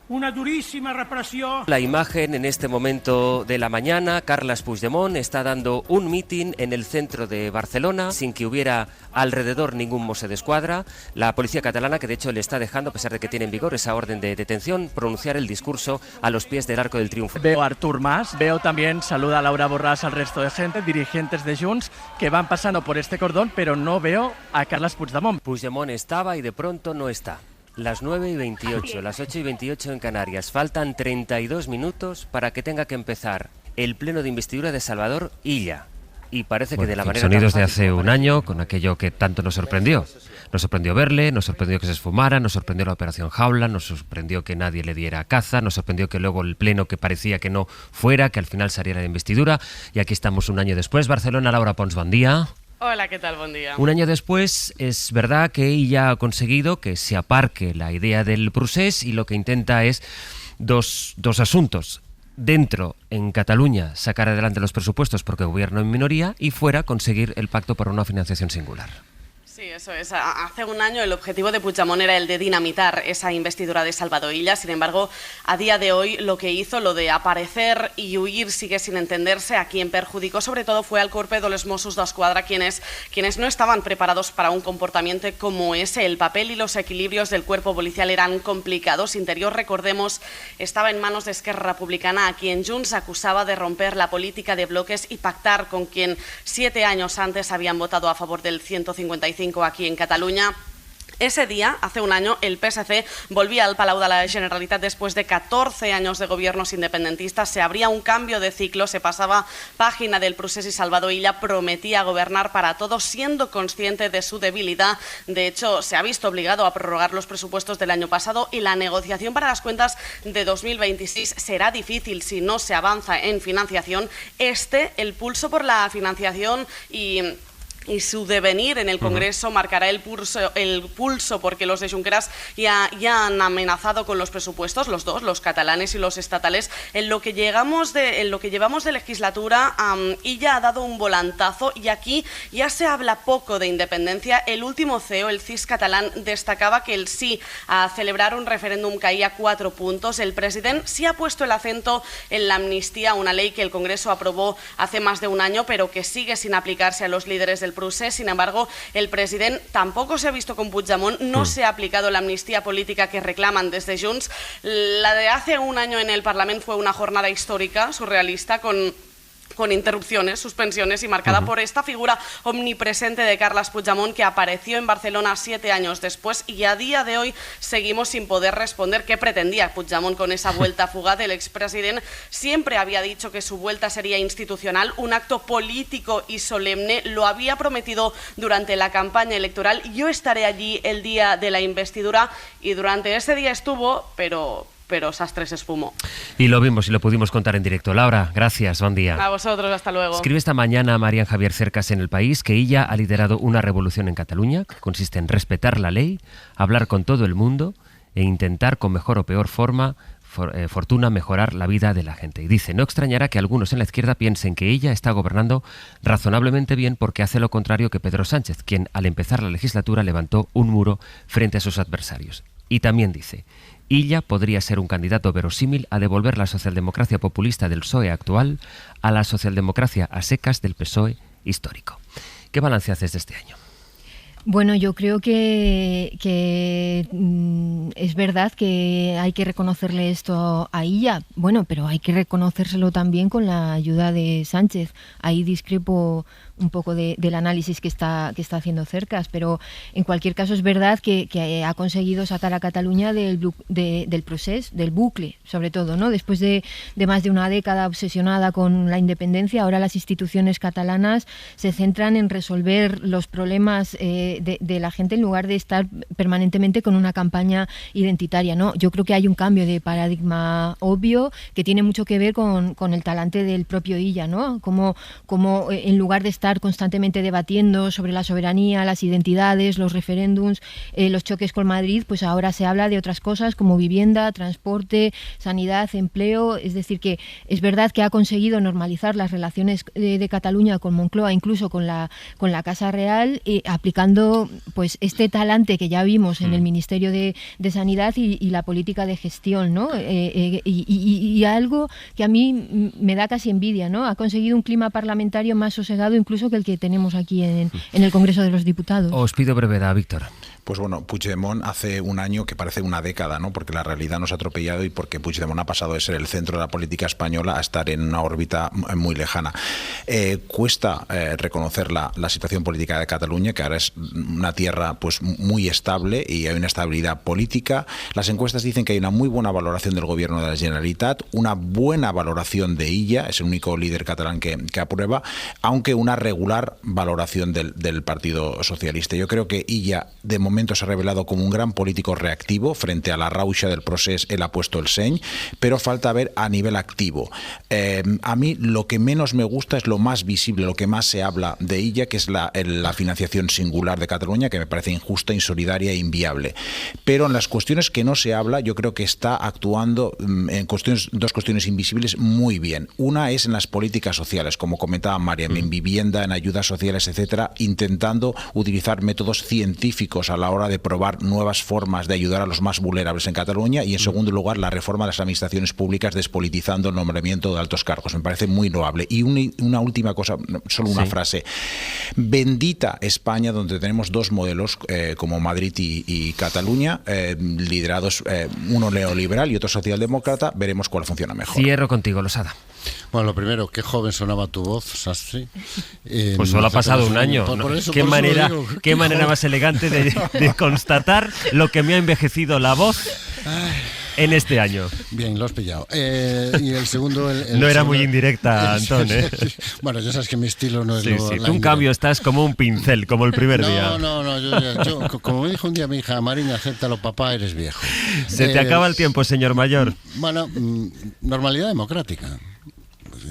una durísima represión. La imagen en este momento de la mañana, Carles Puigdemont está dando un mitin en el centro de Barcelona sin que hubiera alrededor ningún Mosse d'Esquadra. La policía catalana, que de hecho le está dejando, a pesar de que tiene en vigor esa orden de detención, pronunciar el discurso a los pies del Arco del Triunfo. Veo a Artur Mas, veo también, saluda a Laura Borràs, al resto de gente, dirigentes de Junts, que van pasando por este cordón, pero no veo a Carles Puigdemont. Puigdemont estaba y de pronto no está. Las 9:28, las 8:28 en Canarias. Faltan 32 minutos para que tenga que empezar el pleno de investidura de Salvador Illa. Y parece que de la manera... Sonidos de hace un año, con aquello que tanto nos sorprendió. Nos sorprendió verle, nos sorprendió que se esfumara, nos sorprendió la operación Jaula, nos sorprendió que nadie le diera caza, nos sorprendió que luego el pleno que parecía que no fuera, que al final saliera de investidura. Y aquí estamos un año después. Barcelona, Laura Pons, buen día. Hola, ¿qué tal? Buen día. Un año después, es verdad que ella ha conseguido que se aparque la idea del procés, y lo que intenta es dos asuntos. Dentro, en Cataluña, sacar adelante los presupuestos porque gobierno en minoría, y fuera conseguir el pacto para una financiación singular. Sí, eso es. Hace un año el objetivo de Puigdemont era el de dinamitar esa investidura de Salvador Illa. Sin embargo, a día de hoy lo que hizo, lo de aparecer y huir, sigue sin entenderse. A quien perjudicó sobre todo fue al Cuerpo de los Mossos d'Esquadra, quienes no estaban preparados para un comportamiento como ese. El papel y los equilibrios del cuerpo policial eran complicados. Interior, recordemos, estaba en manos de Esquerra Republicana, a quien Junts acusaba de romper la política de bloques y pactar con quien 7 años antes habían votado a favor del 155 aquí en Cataluña. Ese día, hace un año, el PSC volvía al Palau de la Generalitat después de 14 años de gobiernos independentistas. Se abría un cambio de ciclo, se pasaba página del procés y Salvador Illa prometía gobernar para todos, siendo consciente de su debilidad. De hecho, se ha visto obligado a prorrogar los presupuestos del año pasado y la negociación para las cuentas de 2026 será difícil si no se avanza en financiación. El pulso por la financiación y su devenir en el Congreso marcará el pulso porque los de Junqueras ya han amenazado con los presupuestos, los dos, los catalanes y los estatales. En lo que llevamos de legislatura, Illa ha dado un volantazo y aquí ya se habla poco de independencia. El último CEO, el CIS catalán, destacaba que el sí a celebrar un referéndum caía 4 puntos. El presidente sí ha puesto el acento en la amnistía, una ley que el Congreso aprobó hace más de un año, pero que sigue sin aplicarse a los líderes del procés. Sin embargo, el presidente tampoco se ha visto con Puigdemont, no se ha aplicado la amnistía política que reclaman desde Junts. La de hace un año en el Parlamento fue una jornada histórica, surrealista, con interrupciones, suspensiones y marcada por esta figura omnipresente de Carles Puigdemont, que apareció en Barcelona 7 años después, y a día de hoy seguimos sin poder responder qué pretendía Puigdemont con esa vuelta fugaz. El expresidente siempre había dicho que su vuelta sería institucional, un acto político y solemne. Lo había prometido durante la campaña electoral. Yo estaré allí el día de la investidura, y durante ese día estuvo, pero Sastre se esfumó. Y lo vimos y lo pudimos contar en directo. Laura, gracias, buen día. A vosotros, hasta luego. Escribe esta mañana Marian Javier Cercas en El País que Illa ha liderado una revolución en Cataluña que consiste en respetar la ley, hablar con todo el mundo e intentar con mejor o peor fortuna mejorar la vida de la gente. Y dice, no extrañará que algunos en la izquierda piensen que ella está gobernando razonablemente bien porque hace lo contrario que Pedro Sánchez, quien al empezar la legislatura levantó un muro frente a sus adversarios. Y también dice, Illa podría ser un candidato verosímil a devolver la socialdemocracia populista del PSOE actual a la socialdemocracia a secas del PSOE histórico. ¿Qué balance haces de este año? Bueno, yo creo que es verdad que hay que reconocerle esto a Illa, bueno, pero hay que reconocérselo también con la ayuda de Sánchez. Ahí discrepo un poco del análisis que está haciendo Cercas, pero en cualquier caso es verdad que ha conseguido sacar a Cataluña del proceso, del bucle, sobre todo, ¿no? Después de más de una década obsesionada con la independencia, ahora las instituciones catalanas se centran en resolver los problemas de la gente en lugar de estar permanentemente con una campaña identitaria, ¿no? Yo creo que hay un cambio de paradigma obvio que tiene mucho que ver con el talante del propio Illa, ¿no? Como en lugar de estar constantemente debatiendo sobre la soberanía, las identidades, los referéndums, los choques con Madrid, pues ahora se habla de otras cosas como vivienda, transporte, sanidad, empleo. Es decir, que es verdad que ha conseguido normalizar las relaciones de Cataluña con Moncloa, incluso con la Casa Real, aplicando pues este talante que ya vimos en el Ministerio de Sanidad y la política de gestión, ¿no? Y algo que a mí me da casi envidia, ¿no? Ha conseguido un clima parlamentario más sosegado incluso que el que tenemos aquí en el Congreso de los Diputados. Os pido brevedad, Víctor. Pues bueno, Puigdemont hace un año que parece una década, ¿no? Porque la realidad nos ha atropellado y porque Puigdemont ha pasado de ser el centro de la política española a estar en una órbita muy lejana. Cuesta reconocer la situación política de Cataluña, que ahora es una tierra pues muy estable y hay una estabilidad política. Las encuestas dicen que hay una muy buena valoración del gobierno de la Generalitat, una buena valoración de Illa, es el único líder catalán que aprueba, aunque una regular valoración del Partido Socialista. Yo creo que Illa, de momento, momento se ha revelado como un gran político reactivo frente a la rauxa del procés. Él ha puesto el seny, pero falta ver a nivel activo. A mí lo que menos me gusta es lo más visible, lo que más se habla de ella, que es la financiación singular de Cataluña, que me parece injusta, insolidaria e inviable. Pero en las cuestiones que no se habla, yo creo que está actuando en dos cuestiones invisibles muy bien. Una es en las políticas sociales, como comentaba Mariam, en vivienda, en ayudas sociales, etcétera, intentando utilizar métodos científicos a la hora de probar nuevas formas de ayudar a los más vulnerables en Cataluña. Y en segundo lugar, la reforma de las administraciones públicas, despolitizando el nombramiento de altos cargos. Me parece muy loable. Y una última cosa, solo una frase. Bendita España, donde tenemos dos modelos como Madrid y Cataluña, liderados, uno neoliberal y otro socialdemócrata. Veremos cuál funciona mejor. Cierro contigo, Losada. Bueno, lo primero, qué joven sonaba tu voz, Sastre. Pues solo ha pasado un año. Qué manera más elegante de constatar lo que me ha envejecido la voz en este año. Bien, lo has pillado. Y el segundo... No era muy indirecta, Antón, ¿eh? Bueno, ya sabes que mi estilo no es Sí, tú en cambio estás como un pincel, como el primer día. No, yo, como me dijo un día mi hija Mariña, acéptalo papá, eres viejo. Se te acaba el tiempo, señor mayor. Bueno, normalidad democrática.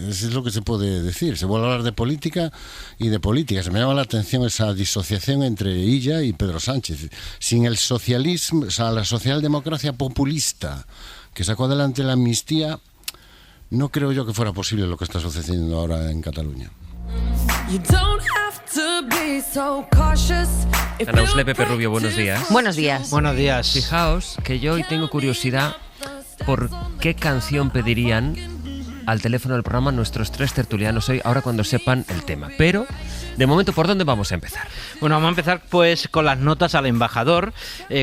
Eso es lo que se puede decir. Se vuelve a hablar de política y de política. Se me llama la atención esa disociación entre ella y Pedro Sánchez. Sin el socialismo, o sea, la socialdemocracia populista que sacó adelante la amnistía, no creo yo que fuera posible lo que está sucediendo ahora en Cataluña. Ana Usle, Pepe Rubio, buenos días. Buenos días. Buenos días. Fijaos que yo hoy tengo curiosidad por qué canción pedirían al teléfono del programa nuestros tres tertulianos hoy, ahora cuando sepan el tema. Pero, de momento, ¿por dónde vamos a empezar? Bueno, vamos a empezar pues con las notas al embajador,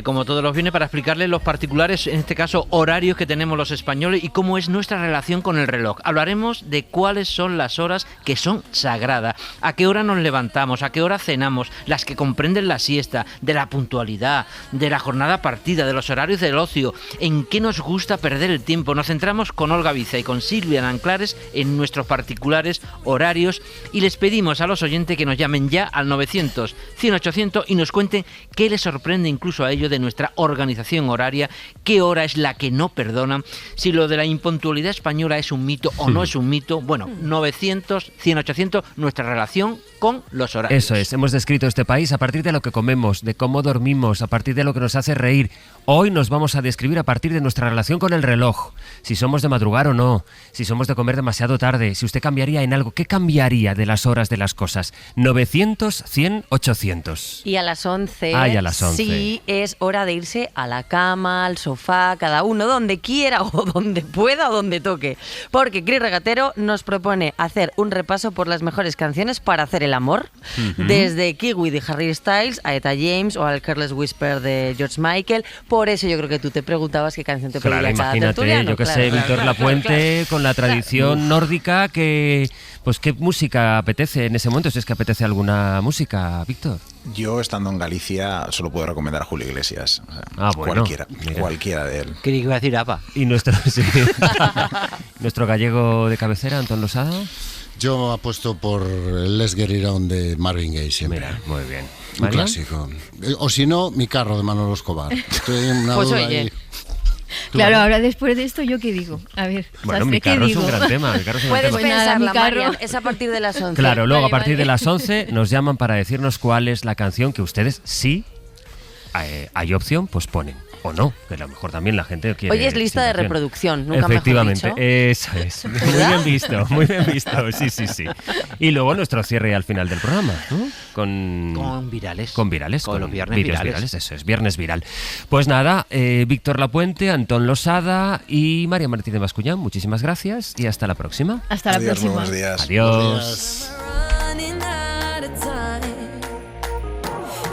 como todos los viernes, para explicarle los particulares, en este caso horarios que tenemos los españoles y cómo es nuestra relación con el reloj. Hablaremos de cuáles son las horas que son sagradas, a qué hora nos levantamos, a qué hora cenamos, las que comprenden la siesta, de la puntualidad, de la jornada partida, de los horarios del ocio, en qué nos gusta perder el tiempo. Nos centramos con Olga Viza y con Silvia Nanclares en nuestros particulares horarios y les pedimos a los oyentes que nos llamen ya al 900-100-800 y nos cuenten qué les sorprende incluso a ellos de nuestra organización horaria, qué hora es la que no perdonan, si lo de la impuntualidad española es un mito o no es un mito. Bueno, 900-100-800, nuestra relación con los horarios. Eso es, hemos descrito este país a partir de lo que comemos, de cómo dormimos, a partir de lo que nos hace reír. Hoy nos vamos a describir a partir de nuestra relación con el reloj, si somos de madrugar o no, si somos de comer demasiado tarde, si usted cambiaría en algo, ¿qué cambiaría de las horas de las cosas? 900-100-800. Y a las 11, y a las 11. Sí, es hora de irse a la cama, al sofá, cada uno donde quiera o donde pueda o donde toque. Porque Cris Regatero nos propone hacer un repaso por las mejores canciones para hacer el amor, desde Kiwi de Harry Styles a Etta James o al Careless Whisper de George Michael. Por eso yo creo que tú te preguntabas qué canción te pediría cada tertuliano. Yo que sé, Víctor Lapuente, con la tradición nórdica, que pues qué música apetece en ese momento, si es que apetece alguna música, Víctor. Yo, estando en Galicia, solo puedo recomendar a Julio Iglesias. O sea, bueno, cualquiera de él. Creí que iba a decir APA. Y nuestro gallego de cabecera, Antón Losada. Yo apuesto por Let's Get It On de Marvin Gaye siempre. Mira, muy bien. Un clásico. O si no, Mi Carro de Manolo Escobar. Estoy en una pues duda oye. ahí. Claro, ahora después de esto, ¿yo qué digo? A ver, bueno, Mi Carro es un gran tema. Puedes pensarla, Mi Carro. Marian, es a partir de las 11. Claro, luego a partir de las 11 nos llaman para decirnos cuál es la canción que ustedes, sí, hay opción, pues ponen. O no, que a lo mejor también la gente quiere. Hoy es lista de reproducción, nunca efectivamente, mejor dicho. Eso es. Muy bien visto, sí. Y luego nuestro cierre al final del programa, ¿no? Con virales. Con virales. Con los viernes virales. Eso es, viernes viral. Pues nada, Víctor Lapuente, Antón Losada y María Martínez Bascuñán, muchísimas gracias y hasta la próxima. Hasta la próxima. Buenos días. Adiós.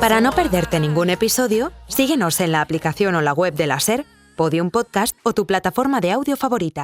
Para no perderte ningún episodio, síguenos en la aplicación o la web de la SER, Podium Podcast o tu plataforma de audio favorita.